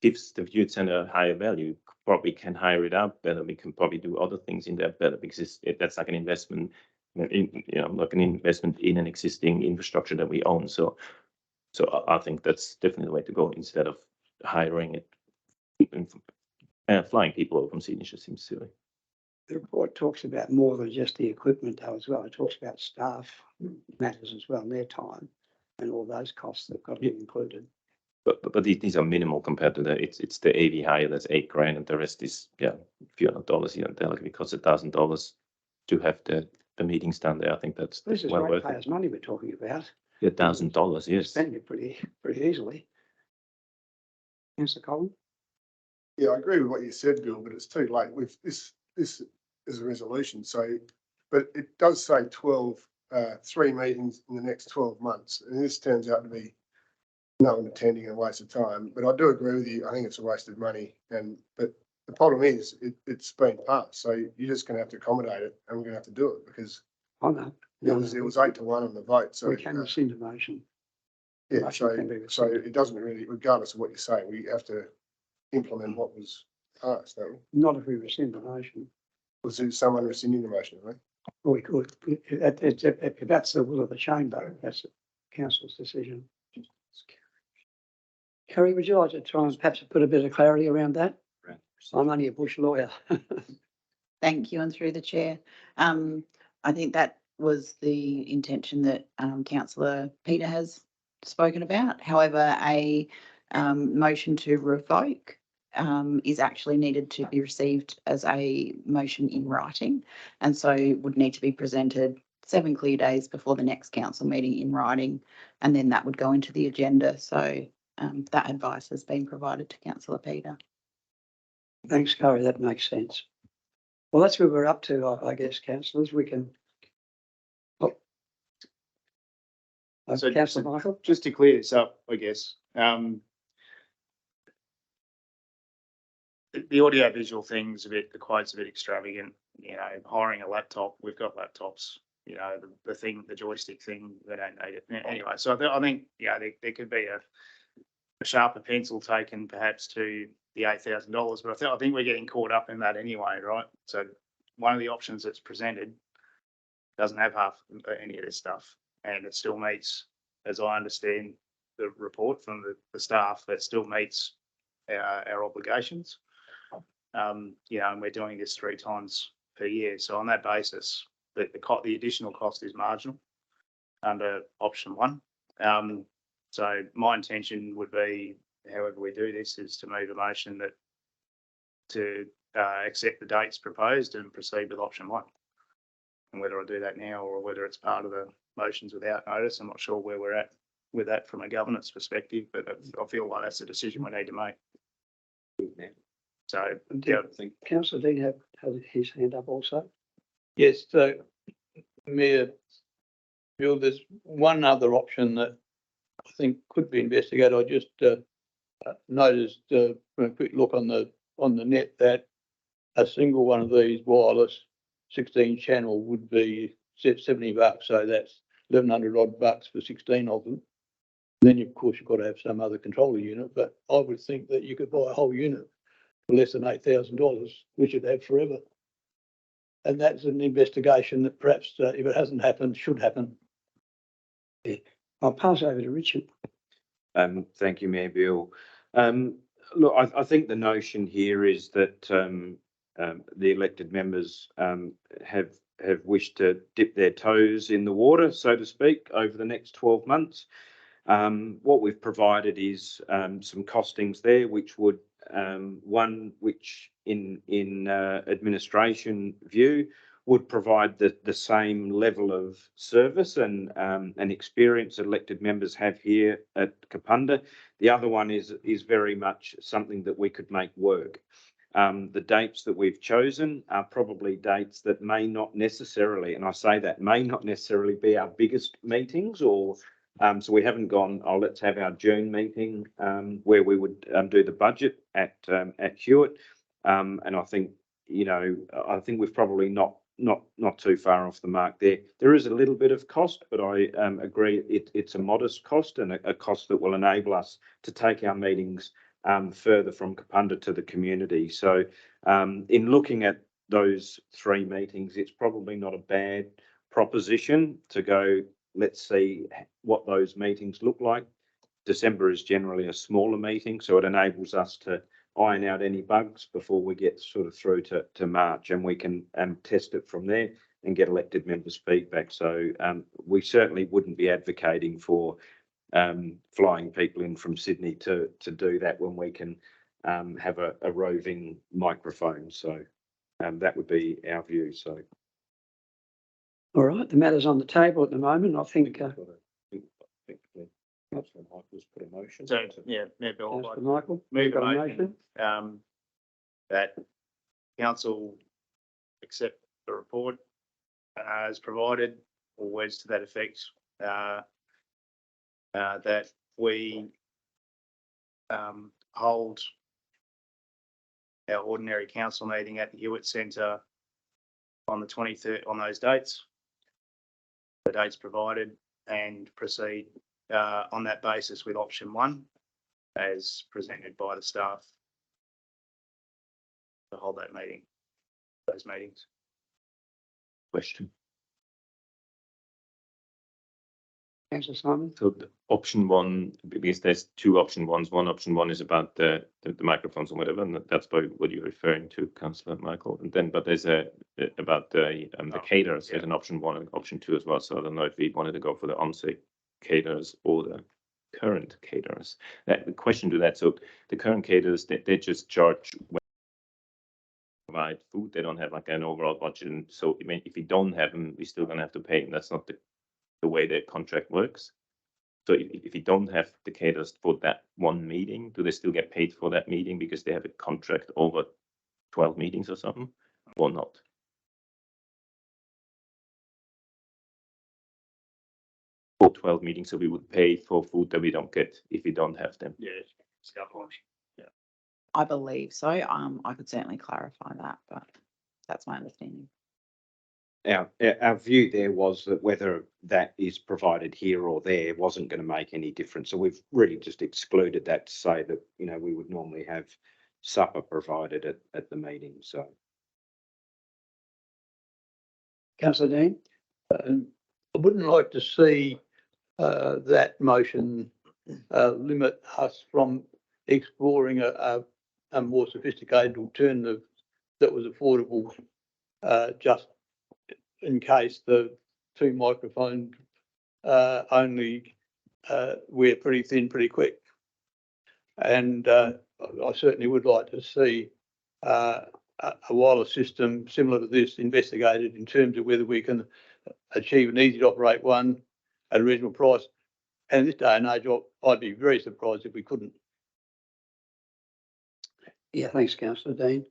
gives the Hewitt Centre a higher value. Probably can hire it out better. We can probably do other things in there better, because that's like an investment, like an investment in an existing infrastructure that we own. So I think that's definitely the way to go, instead of hiring it. Flying people over from Sydney just seems silly. The report talks about more than just the equipment, though, as well. It talks about staff matters as well, and their time, and all those costs that have got to be included. But these are minimal compared to it's the AV hire that's 8 grand, and the rest is a few $100 here and there. Like if it costs $1,000 to have the meetings done there, I think that's This is well worth it. ratepayers' money we're talking about. Yeah, $1,000, yes. Spending it pretty easily. Councillor Collins? Yeah, I agree with what you said, Bill, but it's too late. This is a resolution, so, but it does say 3 meetings in the next 12 months, and this turns out to be no one attending and a waste of time. But I do agree with you. I think it's a waste of money, but the problem is it's been passed, so you're just going to have to accommodate it, and we're going to have to do it because I know. it was 8 to 1 on the vote. So We can rescind a motion. yeah, Motion so can be so rescinded. it doesn't really, regardless of what you say, we have to implement what was passed. Don't we? Not if we rescind the motion. Was there someone rescinding the motion, right? Well, we could. If that's the will of the chamber, that's the council's decision. Kerry, would you like to try and perhaps put a bit of clarity around that? I'm only a bush lawyer. Thank you, and through the chair. I think that was the intention that councillor Peter has spoken about. However, a motion to revoke is actually needed to be received as a motion in writing, and so would need to be presented 7 clear days before the next council meeting in writing, and then that would go into the agenda. So that advice has been provided to councillor Peter. Thanks, Kerry. That makes sense. Well, that's where we're up to, I guess, councillors. We can. Councillor Michael? Just to clear this up, I guess, the audio visual thing's the quote's a bit extravagant, you know, hiring a laptop, we've got laptops, you know, the joystick thing, they don't need it. Anyway, so I think, yeah, there could be a sharper pencil taken perhaps to the $8,000, but I think we're getting caught up in that anyway, right? So one of the options that's presented doesn't have half any of this stuff, and it still meets, as I understand the report from the staff, that still meets our obligations. You know, and we're doing this 3 times per year. So on that basis, the additional cost is marginal under option 1. So my intention would be, however we do this, is to move a motion that to accept the dates proposed and proceed with option 1. And whether I do that now or whether it's part of the motions without notice, I'm not sure where we're at with that from a governance perspective, but I feel like that's a decision we need to make. So, yeah, I think Councillor Dean had his hand up also. Yes, so Mayor, Bill, there's one other option that I think could be investigated. I just noticed from a quick look on the net that a single one of these wireless 16 channel would be $70. So that's 1,100 odd bucks for 16 of them. Then of course you've got to have some other controller unit, but I would think that you could buy a whole unit for less than $8,000, which you'd have forever. And that's an investigation that perhaps if it hasn't happened, should happen. I'll pass over to Richard. Thank you, Mayor Bill. Look, I think the notion here is that the elected members have wished to dip their toes in the water, so to speak, over the next 12 months. What we've provided is some costings there, which would which in administration view would provide the same level of service and experience that elected members have here at Kapunda. The other one is very much something that we could make work. The dates that we've chosen are probably dates that may not necessarily, and I say that, may not necessarily be our biggest meetings, or so we haven't gone, oh, let's have our June meeting where we would do the budget at Hewitt. And I think, you know, I think we've probably not too far off the mark there. There is a little bit of cost, but I agree it's a modest cost and a cost that will enable us to take our meetings further from Kapunda to the community. So in looking at those 3 meetings, it's probably not a bad proposition to go, let's see what those meetings look like. December is generally a smaller meeting, so it enables us to iron out any bugs before we get sort of through to March, and we can test it from there and get elected members' feedback. So we certainly wouldn't be advocating for flying people in from Sydney to do that when we can have a roving microphone. So that would be our view. So. All right, the matter's on the table at the moment. I think Councillor Michael's put a motion. So, yeah, Mayor Bill, Councillor Michael, move got a a motion that council accept the report as provided, or words to that effect, that we hold our ordinary council meeting at the Hewitt Centre on the 23rd, on those dates, the dates provided, and proceed on that basis with option 1 as presented by the staff to hold that meeting, those meetings. Question. Councillor Simon. So the option 1, because there's 2 option 1s. One option 1 is about the microphones or whatever, and that's probably what you're referring to, Councillor Michael. And then, but there's about the caterers. There's an option 1 and option 2 as well. So I don't know if we wanted to go for the on-site caterers or the current caterers. The question to that, so the current caterers, they just charge when they provide food. They don't have like an overall budget. And so I mean, if we don't have them, we're still gonna have to pay them. That's not the way the contract works. So if you don't have the caterers for that one meeting, do they still get paid for that meeting because they have a contract over 12 meetings or something, or not? For 12 meetings, so we would pay for food that we don't get if we don't have them. Yeah, it's our option. Yeah. I believe so. I could certainly clarify that, but that's my understanding. Our view there was that whether that is provided here or there wasn't going to make any difference. So we've really just excluded that to say that, you know, we would normally have supper provided at the meeting. So Councillor Dean? I wouldn't like to see that motion limit us from exploring a more sophisticated alternative that was affordable, just in case the 2 microphones only wear pretty thin pretty quick. And I certainly would like to see a wireless system similar to this investigated in terms of whether we can achieve an easy to operate one at a reasonable price. And in this day and age, I'd be very surprised if we couldn't. Yeah, thanks, Councillor Dean.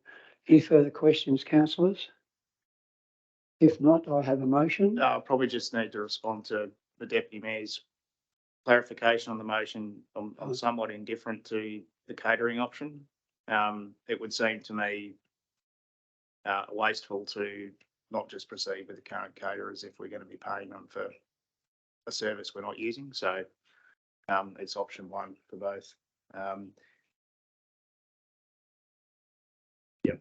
Any further questions, councillors? If not, I have a motion. I'll probably just need to respond to the Deputy Mayor's clarification on the motion. I'm somewhat indifferent to the catering option. It would seem to me wasteful to not just proceed with the current caterers if we're going to be paying them for a service we're not using. So it's option 1 for both. Yep.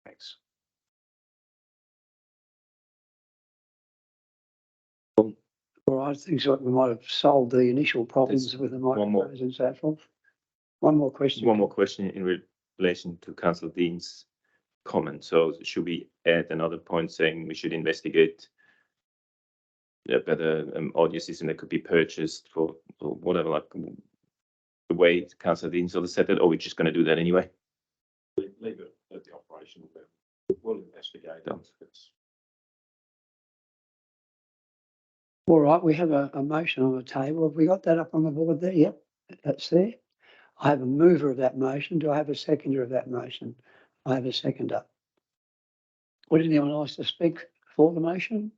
Thanks. All right, things like we might have solved the initial problems with the microphones and so forth. One more question. One more question in relation to Councillor Dean's comment. So should we add another point saying we should investigate a better audio system that could be purchased for whatever, like the way Councillor Dean sort of said it, or we're just going to do that anyway? leave it at the operation. We'll investigate it. All right, we have a motion on the table. Have we got that up on the board there? Yep, that's there. I have a mover of that motion. Do I have a seconder of that motion? I have a seconder. Would anyone like to speak for the motion?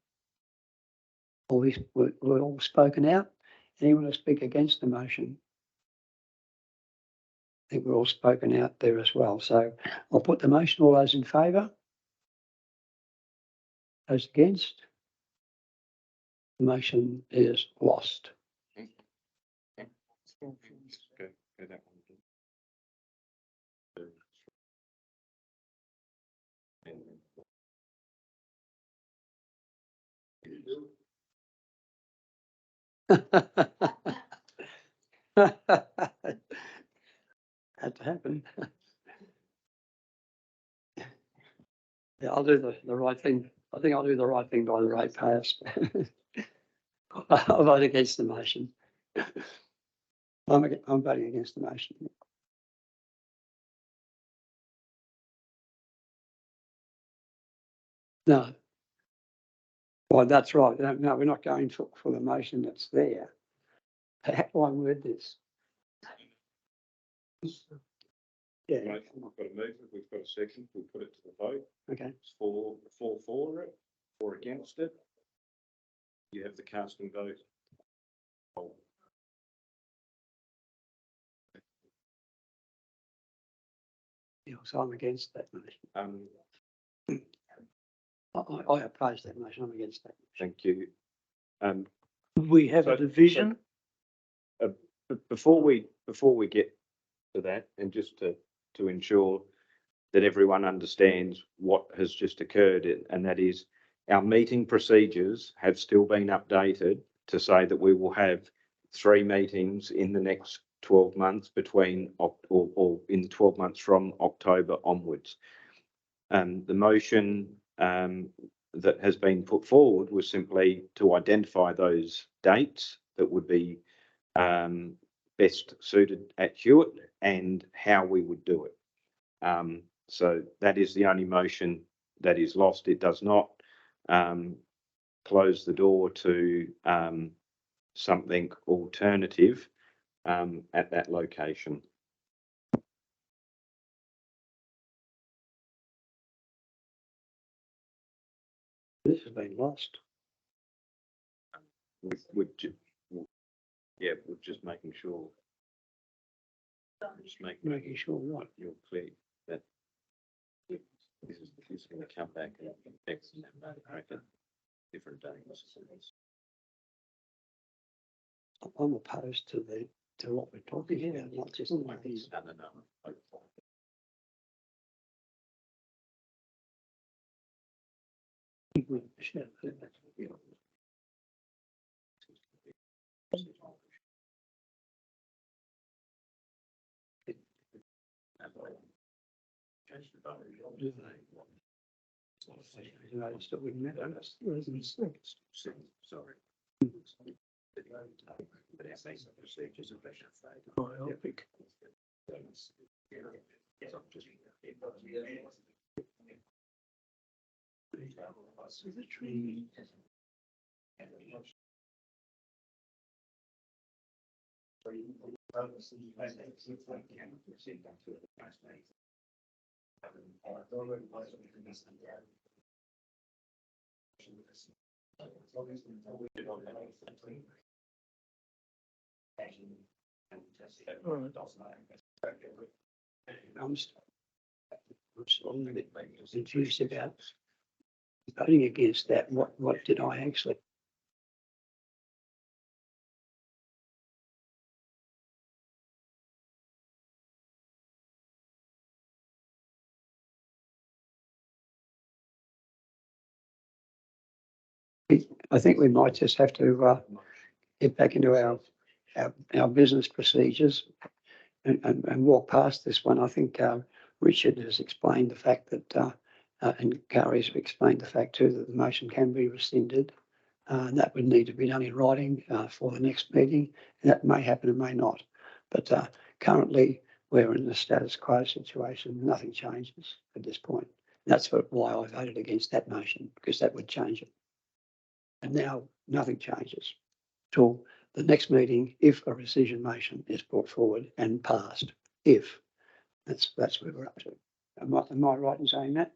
Or we're all spoken out? Anyone to speak against the motion? I think we're all spoken out there as well. So I'll put the motion. All those in favour? Those against? The motion is lost. Had to happen. Yeah, I'll do the right thing. I think I'll do the right thing by the ratepayers. I'll vote against the motion. I'm voting against the motion. No. Well, that's right. No, we're not going for the motion that's there. How do I word this? Yeah. We've got a mover, we've got a second, we'll put it to the vote. Okay. It's for it or against it. You have the casting vote. Yeah, so I'm against that motion. I oppose that motion. I'm against that. Thank you. We have a division. Before we get to that, and just to ensure that everyone understands what has just occurred, and that is our meeting procedures have still been updated to say that we will have 3 meetings in the next 12 months between or in the 12 months from October onwards. The motion that has been put forward was simply to identify those dates that would be best suited at Hewitt and how we would do it. So that is the only motion that is lost. It does not close the door to something alternative at that location. This has been lost. We're just making sure. Just making sure, right. you're clear that this is going to come back and affect different days. I'm opposed to what we're talking about, not just. No. I still wouldn't matter. Sorry. But our basic procedures are better. Myopic. The tree. I'm still a little bit confused about voting against that. What did I actually? I think we might just have to get back into our business procedures and walk past this one. I think Richard has explained the fact that, and Gary's explained the fact too, that the motion can be rescinded. And that would need to be done in writing for the next meeting. And that may happen and may not. But currently we're in a status quo situation. Nothing changes at this point. That's why I voted against that motion, because that would change it. And now nothing changes till the next meeting if a rescission motion is brought forward and passed. If that's where we're up to. Am I right in saying that?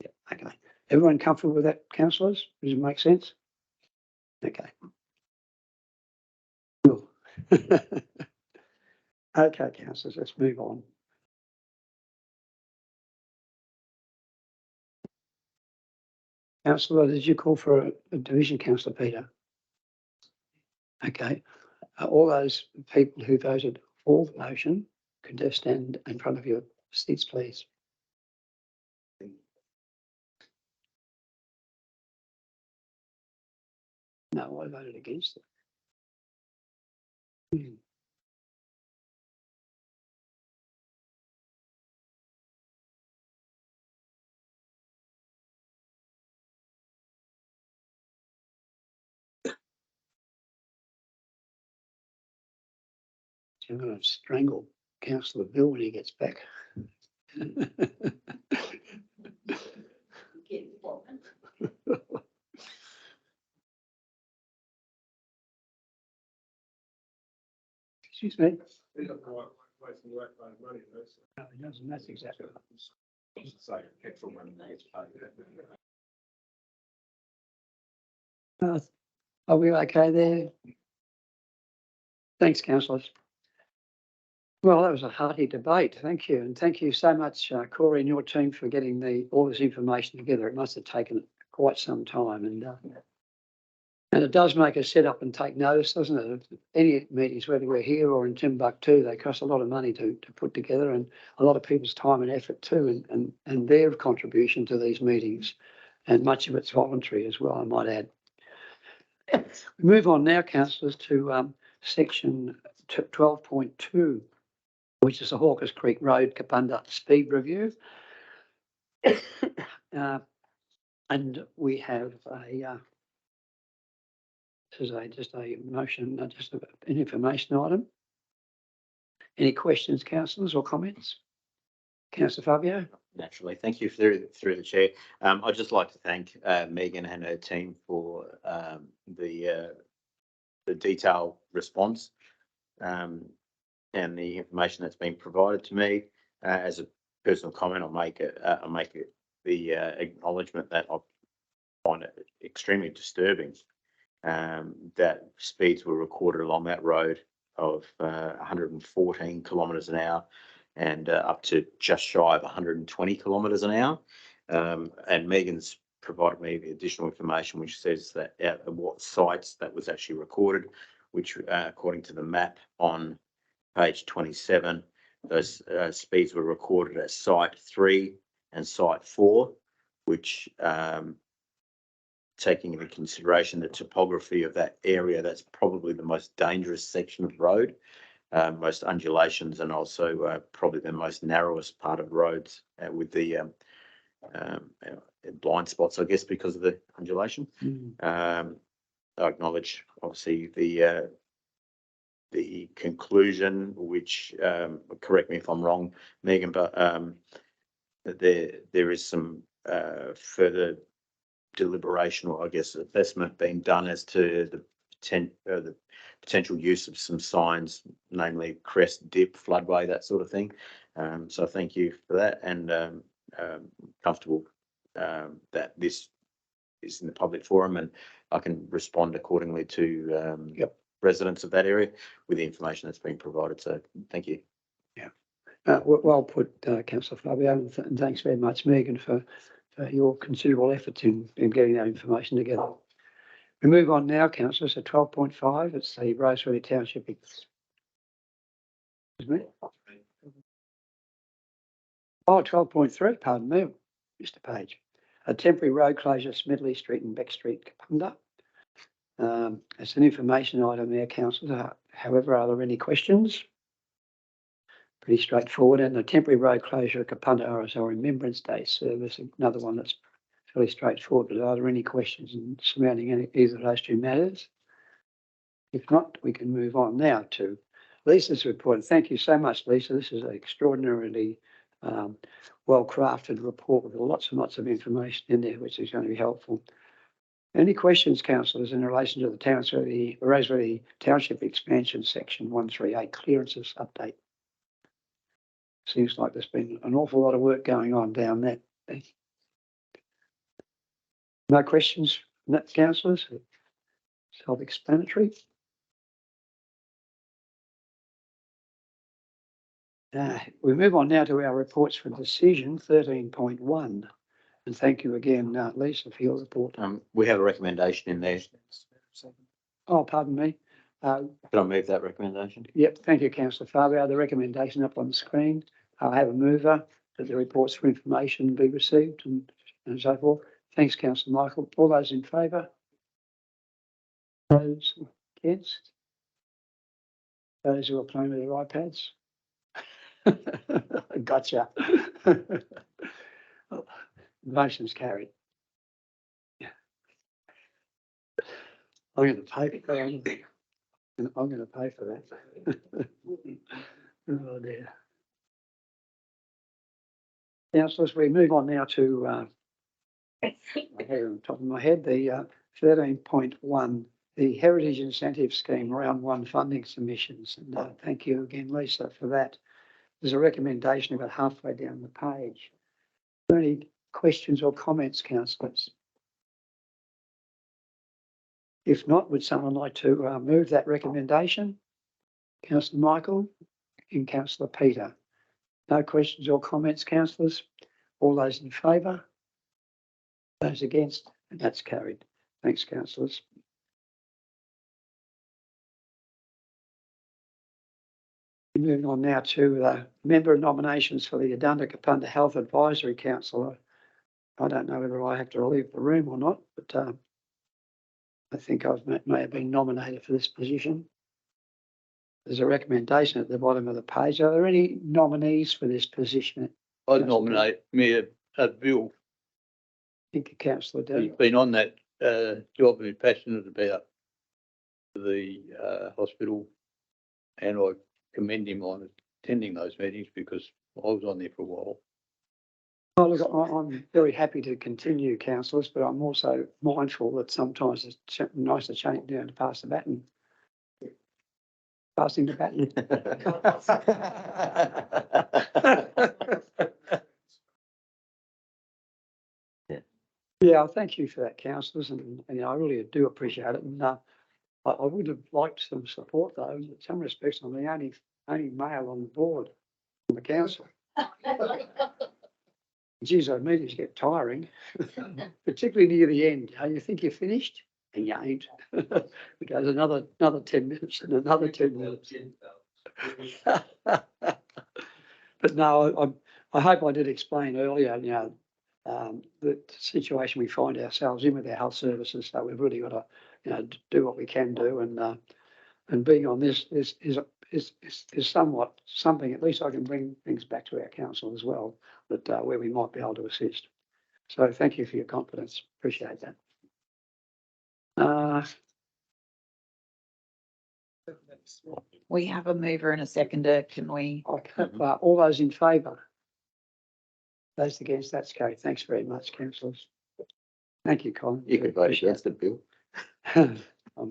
Yeah. Okay. Everyone comfortable with that, councillors? Does it make sense? Okay. Cool. Okay, councillors, let's move on. Councillor, did you call for a division, Councillor Peter? Okay. All those people who voted for the motion could just stand in front of your seats, please. No, I voted against it. I'm going to strangle Councillor Bill when he gets back. Excuse me. No, it doesn't. That's exactly what are we okay there? Thanks, councillors. Well, that was a hearty debate. Thank you. And thank you so much, Corey and your team, for getting all this information together. It must have taken quite some time. And it does make us sit up and take notice, doesn't it? Any meetings, whether we're here or in Timbuktu, they cost a lot of money to put together, and a lot of people's time and effort too, and their contribution to these meetings. And much of it's voluntary as well, I might add. We move on now, councillors, to section 12.2, which is the Hawkers Creek Road Kapunda speed review. And we have this is just a motion, just an information item. Any questions, councillors, or comments? Councillor Fabio? Naturally, thank you through the chair. I'd just like to thank Megan and her team for the detailed response and the information that's been provided to me. As a personal comment, I'll make the acknowledgement that I find it extremely disturbing that speeds were recorded along that road of 114 kilometres an hour and up to just shy of 120 kilometres an hour. And Megan's provided me the additional information which says that at what sites that was actually recorded, which according to the map on page 27, those speeds were recorded at site 3 and site 4, which taking into consideration the topography of that area, that's probably the most dangerous section of road, most undulations, and also probably the most narrowest part of roads with the blind spots, I guess, because of the undulation. I acknowledge, obviously, the conclusion, which correct me if I'm wrong, Megan, but there is some further deliberation, or I guess assessment being done as to the potential use of some signs, namely crest, dip, floodway, that sort of thing. So thank you for that, and comfortable that this is in the public forum, and I can respond accordingly to residents of that area with the information that's been provided. So thank you. Well put, Councillor Fabio, and thanks very much, Megan, for your considerable efforts in getting that information together. We move on now, councillors, to 12.5. It's the Rosebery Township. Excuse me. Oh, 12.3, pardon me, Mr. Page. A temporary road closure, Smedley Street and Beck Street, Kapunda. It's an information item there, councillors. However, are there any questions? Pretty straightforward. And the temporary road closure at Kapunda RSL Remembrance Day service, another one that's fairly straightforward. But are there any questions surrounding either of those two matters? If not, we can move on now to Lisa's report. And thank you so much, Lisa. This is an extraordinarily well-crafted report with lots and lots of information in there, which is going to be helpful. Any questions, councillors, in relation to the Rosebery Township Expansion Section 138 clearances update? Seems like there's been an awful lot of work going on down there. No questions, councillors? Self-explanatory. We move on now to our reports for decision 13.1. And thank you again, Lisa, for your report. We have a recommendation in there. Oh, pardon me. Can I move that recommendation? Yep, thank you, Councillor Fabio. The recommendation up on the screen. I'll have a mover that the reports for information be received and so forth. Thanks, Councillor Michael. All those in favour? Those against? Those who are playing with their iPads? Gotcha. Motion's carried. I'm going to pay for that. I'm going to pay for that. Oh dear. Councillors, we move on now to on the top of my head, the 13.1, the Heritage Incentive Scheme Round 1 funding submissions. And thank you again, Lisa, for that. There's a recommendation about halfway down the page. Are there any questions or comments, councillors? If not, would someone like to move that recommendation? Councillor Michael and Councillor Peter. No questions or comments, councillors? All those in favour? Those against? And that's carried. Thanks, councillors. Moving on now to member nominations for the Adunda Kapunda Health Advisory Council. I don't know whether I have to leave the room or not, but I think I may have been nominated for this position. There's a recommendation at the bottom of the page. Are there any nominees for this position? I'd nominate Mayor Bill. Thank you, Councillor He's Daniel. been on that job and is passionate about the hospital, and I commend him on attending those meetings because I was on there for a while. Well, look, I'm very happy to continue, councillors, but I'm also mindful that sometimes it's nice to change down to pass the baton. Passing the baton. Yeah, thank you for that, councillors, and I really do appreciate it. And I would have liked some support though. In some respects, I'm the only male on the board on the council. Geez, those meetings get tiring, particularly near the end. You think you're finished and you ain't. It goes another 10 minutes and another 10 minutes. But no, I hope I did explain earlier, the situation we find ourselves in with our health services. So we've really got to, do what we can do, and being on this is somewhat something. At least I can bring things back to our council as well, that where we might be able to assist. So thank you for your confidence. Appreciate that. We have a mover and a seconder. Can we? All those in favour? Those against, that's carried. Thanks very much, councillors. Thank you, Colin. You can vote against it, Bill. I'm a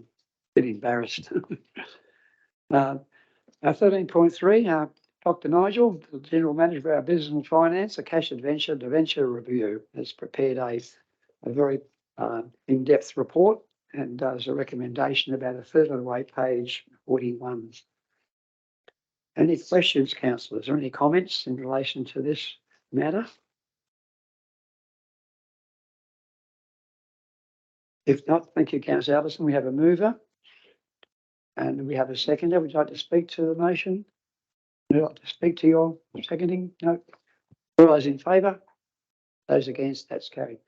bit embarrassed. 13.3, Dr. Nigel, the General Manager for our Business and Finance, a cash debenture review, has prepared a very in-depth report, and does a recommendation about a third of the way, page 41. Any questions, councillors, or any comments in relation to this matter? If not, thank you, Councillor Alderson. We have a mover and we have a seconder. Would you like to speak to the motion? Would you like to speak to your seconding? No. All those in favour? Those against? That's carried.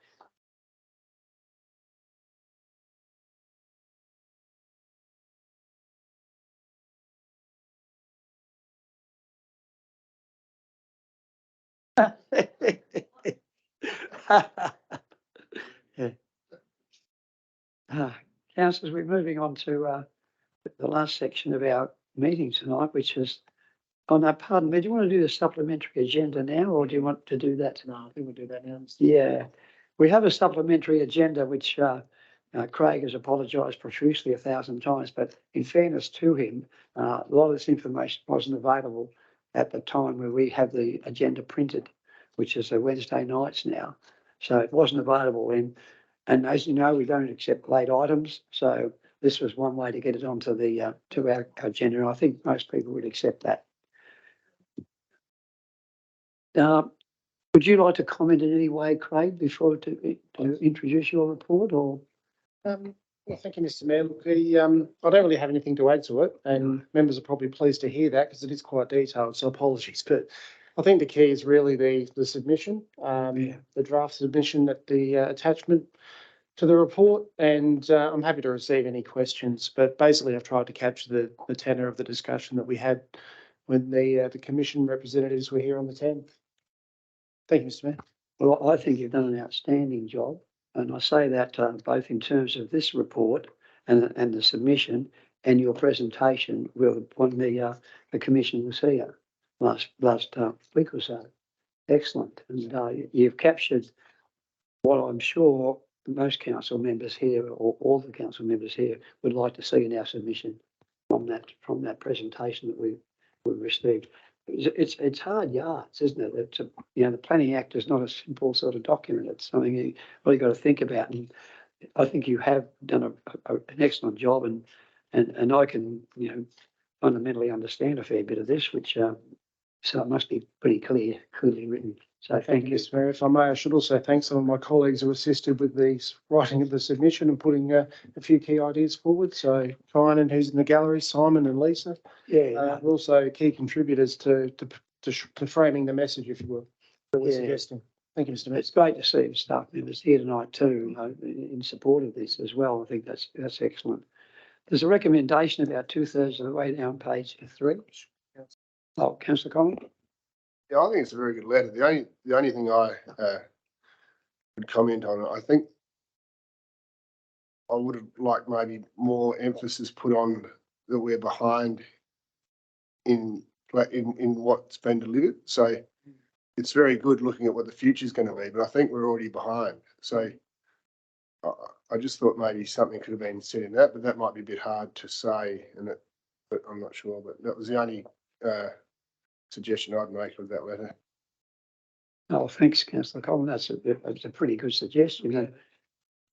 Yeah. Councillors, we're moving on to the last section of our meeting tonight, which is, oh no, pardon me, do you want to do the supplementary agenda now, or do you want to do that? No, I think we'll do that now. Yeah, we have a supplementary agenda, which Craig has apologised profusely 1,000 times, but in fairness to him, a lot of this information wasn't available at the time where we have the agenda printed, which is a Wednesday nights now. So it wasn't available then. And as you know, we don't accept late items. So this was one way to get it onto the to our agenda. And I think most people would accept that. Would you like to comment in any way, Craig, before to introduce your report, or? Well, thank you, Mr. Mayor. Look, I don't really have anything to add to it, and members are probably pleased to hear that because it is quite detailed. So apologies, but I think the key is really the submission, the draft submission, that the attachment to the report, and I'm happy to receive any questions. But basically, I've tried to capture the tenor of the discussion that we had when the commission representatives were here on the 10th. Thank you, Mr. Mayor. Well, I think you've done an outstanding job, and I say that both in terms of this report and the submission and your presentation when the commission was here last week or so. Excellent, and you've captured what I'm sure most council members here, or all the council members here, would like to see in our submission from that presentation that we received. It's hard yards, isn't it? It's the Planning Act is not a simple sort of document. It's something you really got to think about, and I think you have done an excellent job, and I can fundamentally understand a fair bit of this, which so it must be pretty clearly written. So thank you. Mr. Mayor. If I may, I should also thank some of my colleagues who assisted with the writing of the submission and putting a few key ideas forward. So Kynan, who's in the gallery, Simon and Lisa, also key contributors to framing the message, if you will, that we're suggesting. Thank you, Mr. Mayor. It's great to see the staff members here tonight too, in support of this as well. I think that's excellent. There's a recommendation about 2/3 of the way down page 3. Oh, Councillor Collins. Yeah, I think it's a very good letter. The only thing I would comment on, I think I would have liked maybe more emphasis put on that we're behind in what's been delivered. So it's very good looking at what the future is going to be, but I think we're already behind. So I just thought maybe something could have been said in that, but that might be a bit hard to say, but I'm not sure. But that was the only suggestion I'd make with that letter. Oh, thanks, Councillor Collins. That's a pretty good suggestion.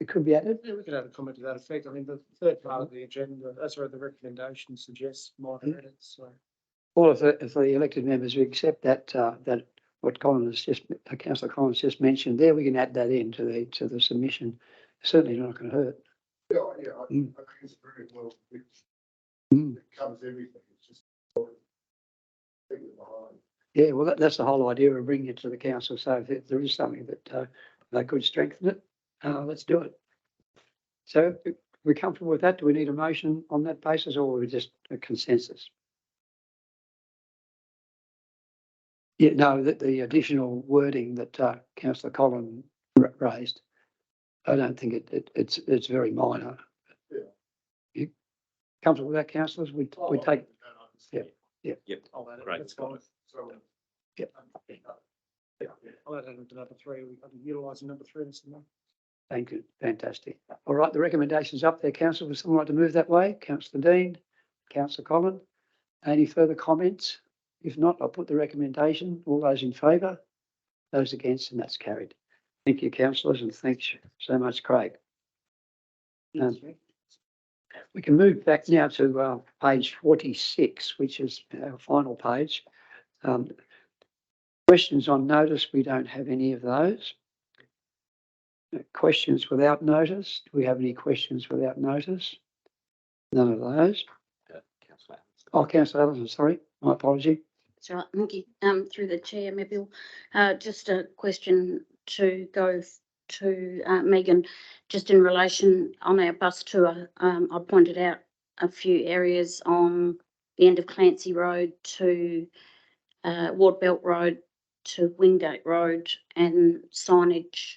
it could be added. Yeah, we could have a comment to that effect. I mean, the third part of the agenda, sorry, the recommendation suggests minor edits, so. Well, if the elected members accept that, that what Councillor Collins just mentioned there, we can add that into the submission. Certainly not going to hurt. Yeah, I think it's very well, it covers everything, it's just. Behind. Yeah, well, that's the whole idea of bringing it to the council. So if there is something that they could strengthen it, let's do it. So we're comfortable with that. Do we need a motion on that basis, or are we just a consensus? Yeah, no, the additional wording that Councillor Collins raised, I don't think it's very minor. Yeah. You comfortable with that, councillors? We take. Yep. I'll add it, Great. that's fine. Yep. I'll add it to number 3. We can utilise number 3 this month. Thank you. Fantastic. All right, the recommendation's up there, council. Would someone like to move that way? Councillor Dean, Councillor Collins. Any further comments? If not, I'll put the recommendation. All those in favour? Those against, and that's carried. Thank you, councillors, and thanks so much, Craig. We can move back now to page 46, which is our final page. Questions on notice, we don't have any of those. Questions without notice, do we have any questions without notice? None of those. Councillor. Oh, Councillor Ellison, sorry, my apology. That's right, thank you. Through the chair, maybe just a question to go to Megan, just in relation on our bus tour. I pointed out a few areas on the end of Clancy Road to Ward Belt Road to Wingate Road, and signage,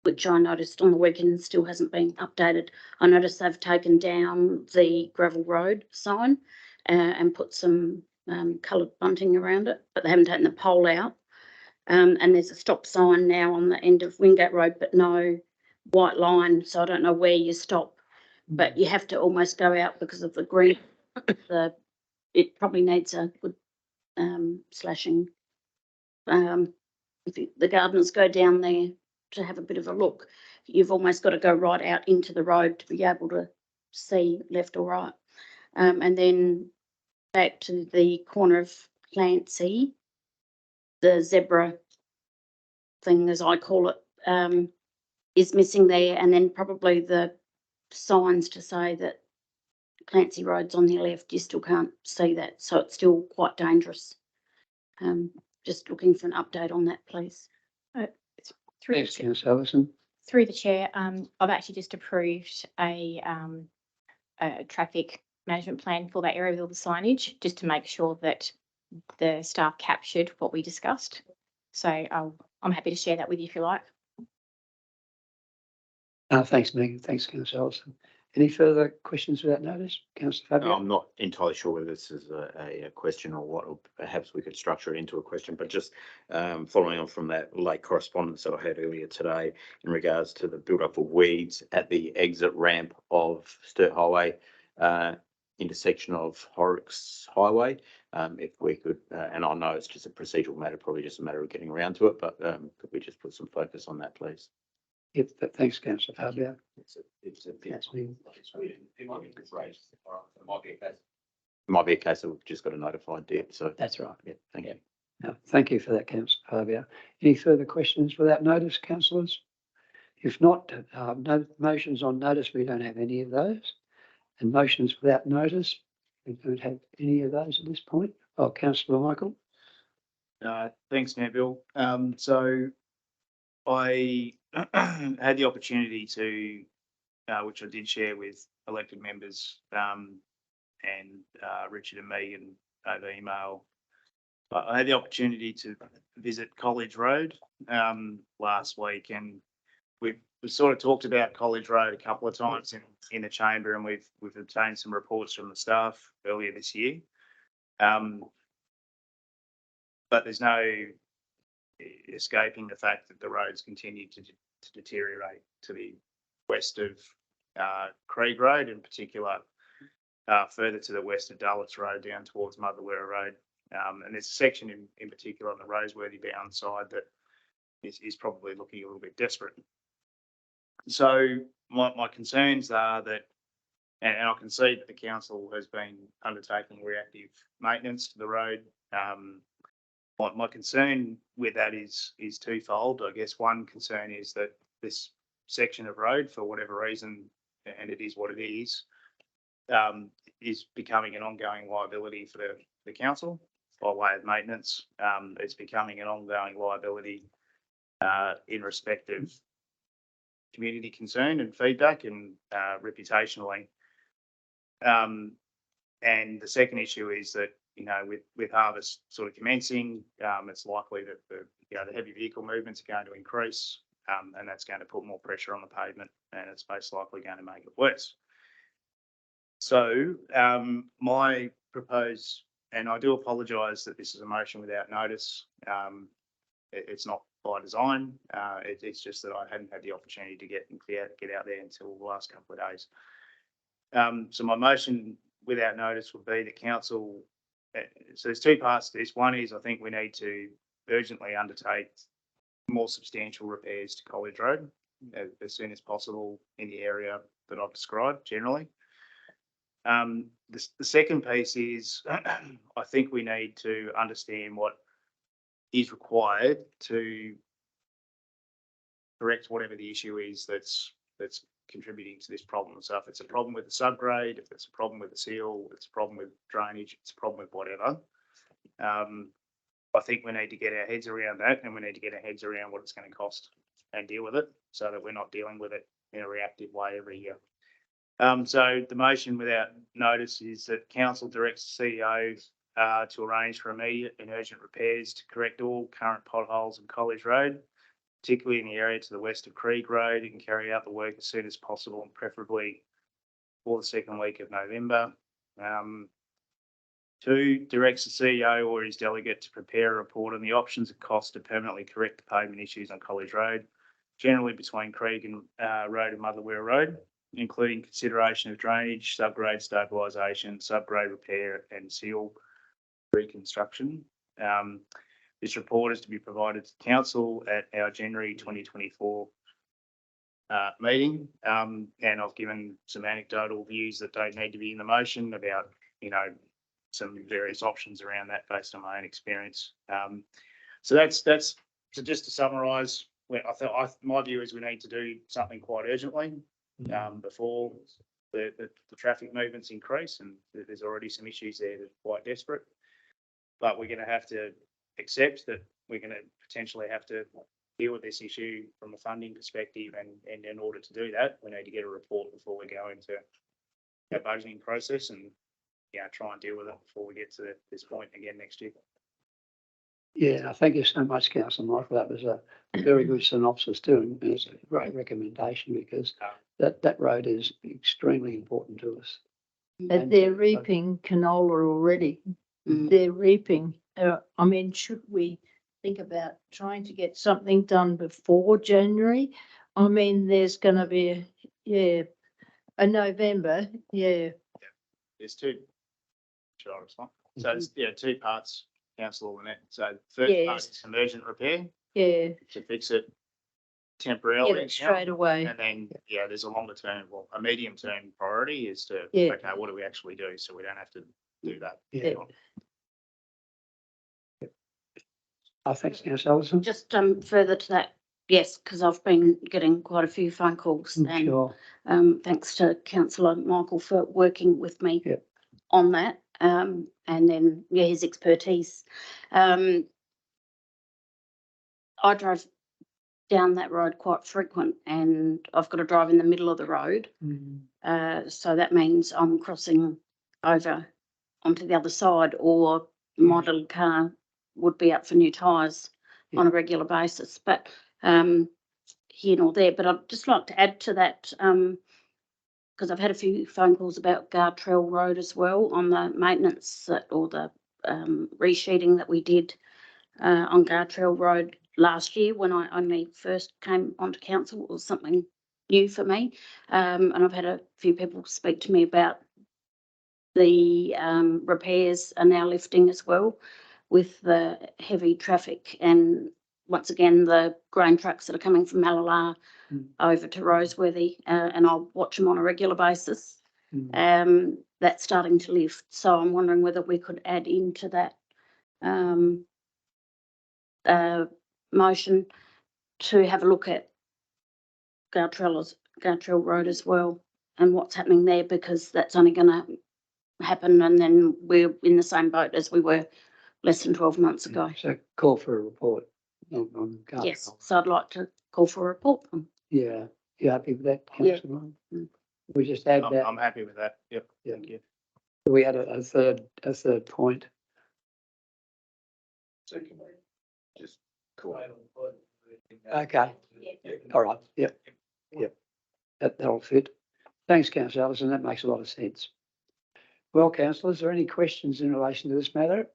which I noticed on the weekend still hasn't been updated. I noticed they've taken down the gravel road sign and put some coloured bunting around it, but they haven't taken the pole out. And there's a stop sign now on the end of Wingate Road, but no white line, so I don't know where you stop. But you have to almost go out because of the green. It probably needs a good slashing. If the gardeners go down there to have a bit of a look, you've almost got to go right out into the road to be able to see left or right. And then back to the corner of Clancy, the zebra thing, as I call it, is missing there, and then probably the signs to say that Clancy Road's on the left, you still can't see that, so it's still quite dangerous. Just looking for an update on that, please. Thanks, Councillor Ellison. Through the chair, I've actually just approved a traffic management plan for that area with all the signage, just to make sure that the staff captured what we discussed. So I'm happy to share that with you if you like. Thanks, Megan. Thanks, Councillor Ellison. Any further questions without notice? Councillor Fabio? I'm not entirely sure whether this is a question or what, or perhaps we could structure it into a question, but just following on from that late correspondence that I had earlier today in regards to the build-up of weeds at the exit ramp of Sturt Highway, intersection of Horrocks Highway. If we could, and I know it's just a procedural matter, probably just a matter of getting around to it, but could we just put some focus on that, please? Yep, thanks, Councillor Fabio. It might be a case that we've just got a notified dip, so. That's right. Yeah, thank you. No, thank you for that, Councillor Fabio. Any further questions without notice, councillors? If not, no motions on notice, we don't have any of those. And motions without notice, we don't have any of those at this point. Oh, Councillor Michael. Thanks, Mayor Bill. So I had the opportunity to, which I did share with elected members and Richard and Megan over email. I had the opportunity to visit College Road last week, and we've sort of talked about College Road a couple of times in the chamber, and we've obtained some reports from the staff earlier this year. But there's no escaping the fact that the roads continue to deteriorate to the west of Krieg Road, in particular, further to the west of Dulles Road down towards Motherwell Road. And there's a section in particular on the Roseworthy bound side that is probably looking a little bit desperate. So my concerns are that, and I can see that the council has been undertaking reactive maintenance to the road. My concern with that is twofold. I guess one concern is that this section of road, for whatever reason, and it is what it is becoming an ongoing liability for the council by way of maintenance. It's becoming an ongoing liability in respect of community concern and feedback and reputationally. And the second issue is that, with harvest sort of commencing, it's likely that the heavy vehicle movements are going to increase, and that's going to put more pressure on the pavement, and it's most likely going to make it worse. So my proposed, and I do apologise that this is a motion without notice. It's not by design. It's just that I hadn't had the opportunity to get out there until the last couple of days. So my motion without notice would be that council. So there's two parts to this. One is I think we need to urgently undertake more substantial repairs to College Road as soon as possible in the area that I've described generally. The second piece is I think we need to understand what is required to correct whatever the issue is that's contributing to this problem. So if it's a problem with the subgrade, if it's a problem with the seal, if it's a problem with drainage, it's a problem with whatever. I think we need to get our heads around that, and we need to get our heads around what it's going to cost and deal with it, so that we're not dealing with it in a reactive way every year. So the motion without notice is that council directs the CEO to arrange for immediate and urgent repairs to correct all current potholes in College Road, particularly in the area to the west of Krieg Road, and carry out the work as soon as possible, and preferably for the second week of November. 2, directs the CEO or his delegate to prepare a report on the options and cost to permanently correct the pavement issues on College Road, generally between Krieg and Road and Motherwell Road, including consideration of drainage, subgrade stabilisation, subgrade repair and seal reconstruction. This report is to be provided to council at our January 2024 meeting. And I've given some anecdotal views that don't need to be in the motion about, some various options around that based on my own experience. So that's so just to summarise, my view is we need to do something quite urgently before the traffic movements increase, and there's already some issues there that are quite desperate. But we're going to have to accept that we're going to potentially have to deal with this issue from a funding perspective, and in order to do that, we need to get a report before we go into our budgeting process, and try and deal with it before we get to this point again next year. Yeah, thank you so much, Councillor Michael. That was a very good synopsis too, and it's a great recommendation, because that road is extremely important to us. But they're reaping canola already. They're reaping. Should we think about trying to get something done before January? There's going to be a November. There's two. Should I respond? So it's two parts, Councillor Lynette. So the first part is emergent repair. Yeah. To fix it temporarily. Get it straight away. And then there's a longer term, a medium term priority is to okay, what do we actually do so we don't have to do that. Yeah. I think Alison. Just further to that, yes, because I've been getting quite a few phone calls, and Sure. Thanks to Councillor Michael for working with me on that, and then his expertise. I drove down that road quite frequent, and I've got to drive in the middle of the road, so that means I'm crossing over onto the other side, or my little car would be up for new tyres on a regular basis. But here nor there. But I'd just like to add to that, because I've had a few phone calls about Gartrell Road as well, on the maintenance or the resheeting that we did on Gartrell Road last year when I only first came onto council. It was something new for me, and I've had a few people speak to me about the repairs are now lifting as well with the heavy traffic and once again, the grain trucks that are coming from Malala Mm. over to Roseworthy, and I'll watch them on a regular basis. Mm. That's starting to lift. So I'm wondering whether we could add into that motion to have a look at Gartrell Road as well, and what's happening there, because that's only going to happen, and then we're in the same boat as we were less than 12 months ago. So call for a report on Gartrell. Yes, so I'd like to call for a report. Yeah, you happy with that, Yeah. councillor? We just add that. I'm happy with that. Yep. Yeah. Thank you. We had a third point. Just cool. Okay. All right. Yep. That'll fit. Thanks, councillor Allison. That makes a lot of sense. Well, councillors, is there any questions in relation to this matter?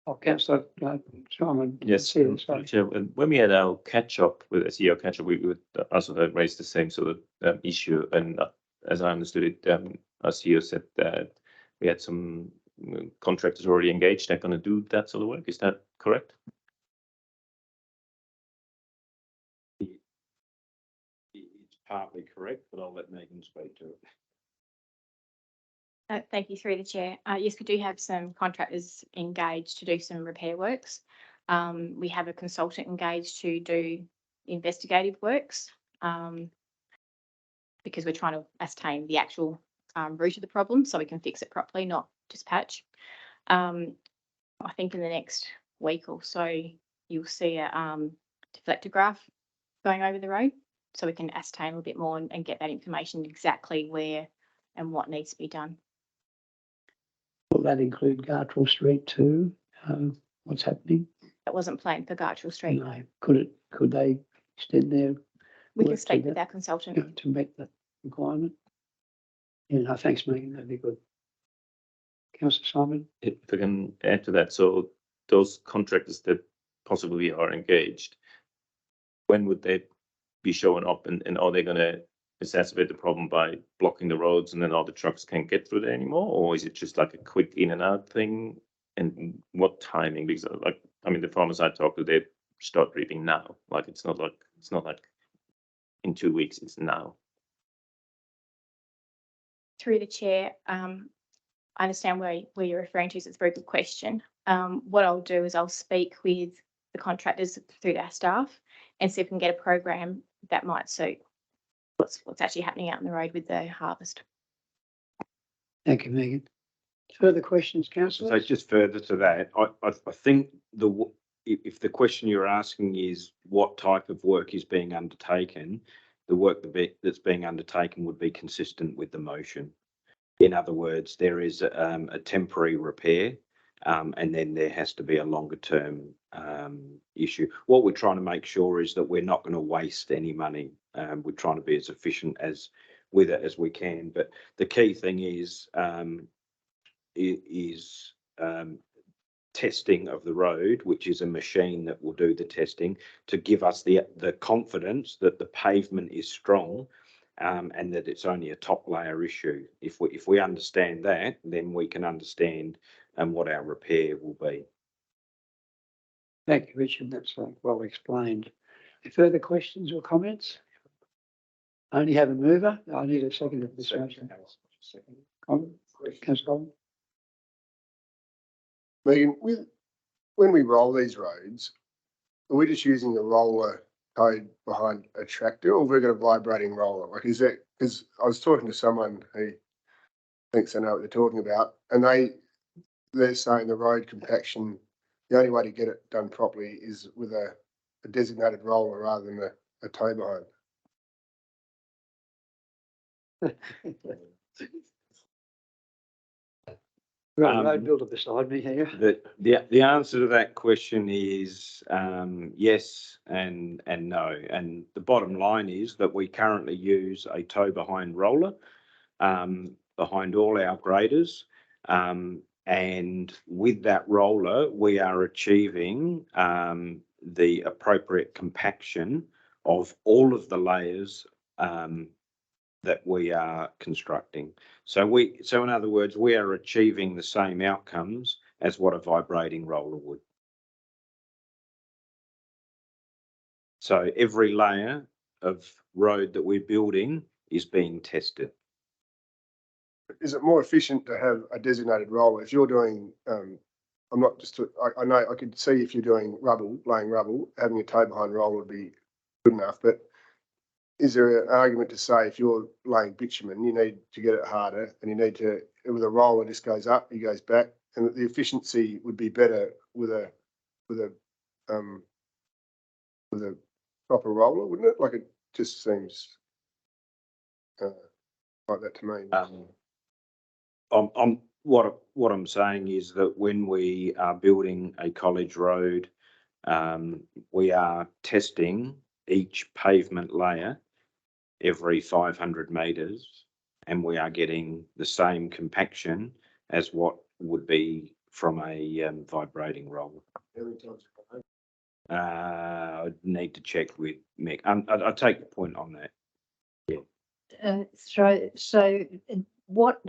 Oh, councillor Simon. Yes, Sorry. Chair, when we had our catch-up with CEO catch-up, we would also have raised the same sort of issue. And as I understood it, our CEO said that we had some contractors already engaged. They're going to do that sort of work. Is that correct? It's partly correct, but I'll let Megan speak to it. Thank you, through the chair. Yes, we do have some contractors engaged to do some repair works. We have a consultant engaged to do investigative works, because we're trying to ascertain the actual root of the problem so we can fix it properly, not just patch. I think in the next week or so, you'll see a deflector graph going over the road, so we can ascertain a little bit more and get that information exactly where and what needs to be done. Will that include Gartrell Street too? What's happening? That wasn't planned for Gartrell Street. No. Could they extend their We can work to speak with that, our consultant. you know, to meet the requirement? Yeah, no, thanks, Megan. That'd be good. Councillor Simon? If I can add to that, so those contractors that possibly are engaged, when would they be showing up, and are they going to exacerbate the problem by blocking the roads and then all the trucks can't get through there anymore? Or is it just like a quick in and out thing? And what timing? Because the farmers I talk to, they start reaping now. Like it's not like in 2 weeks, it's now. Through the chair, I understand where you're referring to, so it's a very good question. What I'll do is I'll speak with the contractors through our staff and see if we can get a program that might suit what's actually happening out on the road with the harvest. Thank you, Megan. Further questions, councillor? So just further to that, I think if the question you're asking is what type of work is being undertaken, the work that's being undertaken would be consistent with the motion. In other words, there is a temporary repair, and then there has to be a longer term issue. What we're trying to make sure is that we're not going to waste any money. We're trying to be as efficient with it as we can. But the key thing is testing of the road, which is a machine that will do the testing to give us the confidence that the pavement is strong, and that it's only a top layer issue. If we understand that, then we can understand what our repair will be. Thank you, Richard. That's well explained. Further questions or comments? I only have a mover. I need a second of this motion. Councillor Collins? Megan, when we roll these roads, are we just using the roller code behind a tractor, or we've got a vibrating roller? Like, is that, because I was talking to someone who thinks they know what they're talking about, and they're saying the road compaction, the only way to get it done properly is with a designated roller rather than a tow behind. Right, road builder beside me here. The answer to that question is yes and no. And the bottom line is that we currently use a tow behind roller behind all our graders. And with that roller, we are achieving the appropriate compaction of all of the layers that we are constructing. So in other words, we are achieving the same outcomes as what a vibrating roller would. So every layer of road that we're building is being tested. Is it more efficient to have a designated roller? If you're doing, I'm not just, I know, I could see if you're doing rubble, laying rubble, having a tow behind roller would be good enough, but is there an argument to say if you're laying bitumen, you need to get it harder and you need to, with a roller, this goes up, he goes back, and that the efficiency would be better with a proper roller, wouldn't it? Like, it just seems like that to me. What I'm saying is that when we are building a college road, we are testing each pavement layer every 500 metres, and we are getting the same compaction as what would be from a vibrating roller. How many times? I'd need to check with Mick. I take the point on that. So what,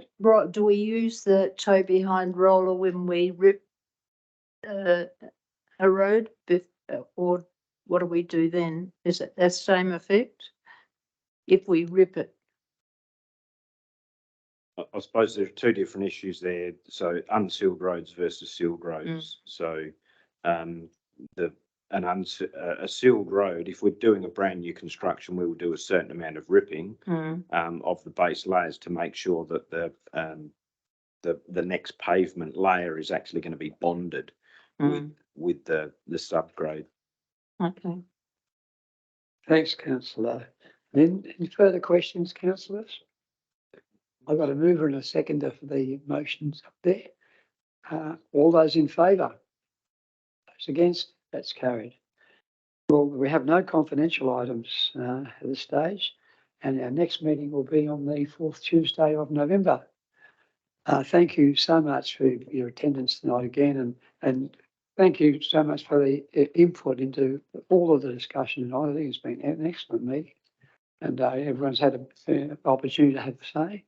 do we use the tow behind roller when we rip a road, or what do we do then? Is it that same effect? If we rip it? I suppose there are two different issues there. So unsealed roads versus sealed roads. So a sealed road, if we're doing a brand new construction, we will do a certain amount of ripping of the base layers to make sure that the next pavement layer is actually going to be bonded with the subgrade. Okay. Thanks, councillor. Any further questions, councillors? I've got a mover and a seconder for the motions up there. All those in favour? Those against? That's carried. Well, we have no confidential items at this stage, and our next meeting will be on the 4th Tuesday of November. Thank you so much for your attendance tonight again, and thank you so much for the input into all of the discussion. I think it's been an excellent meeting, and everyone's had an opportunity to have a say,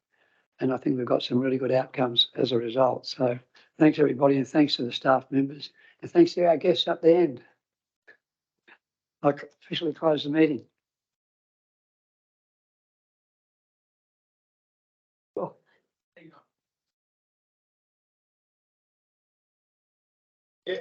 and I think we've got some really good outcomes as a result. So thanks everybody, and thanks to the staff members, and thanks to our guests up the end. I officially close the meeting. Oh. Yeah.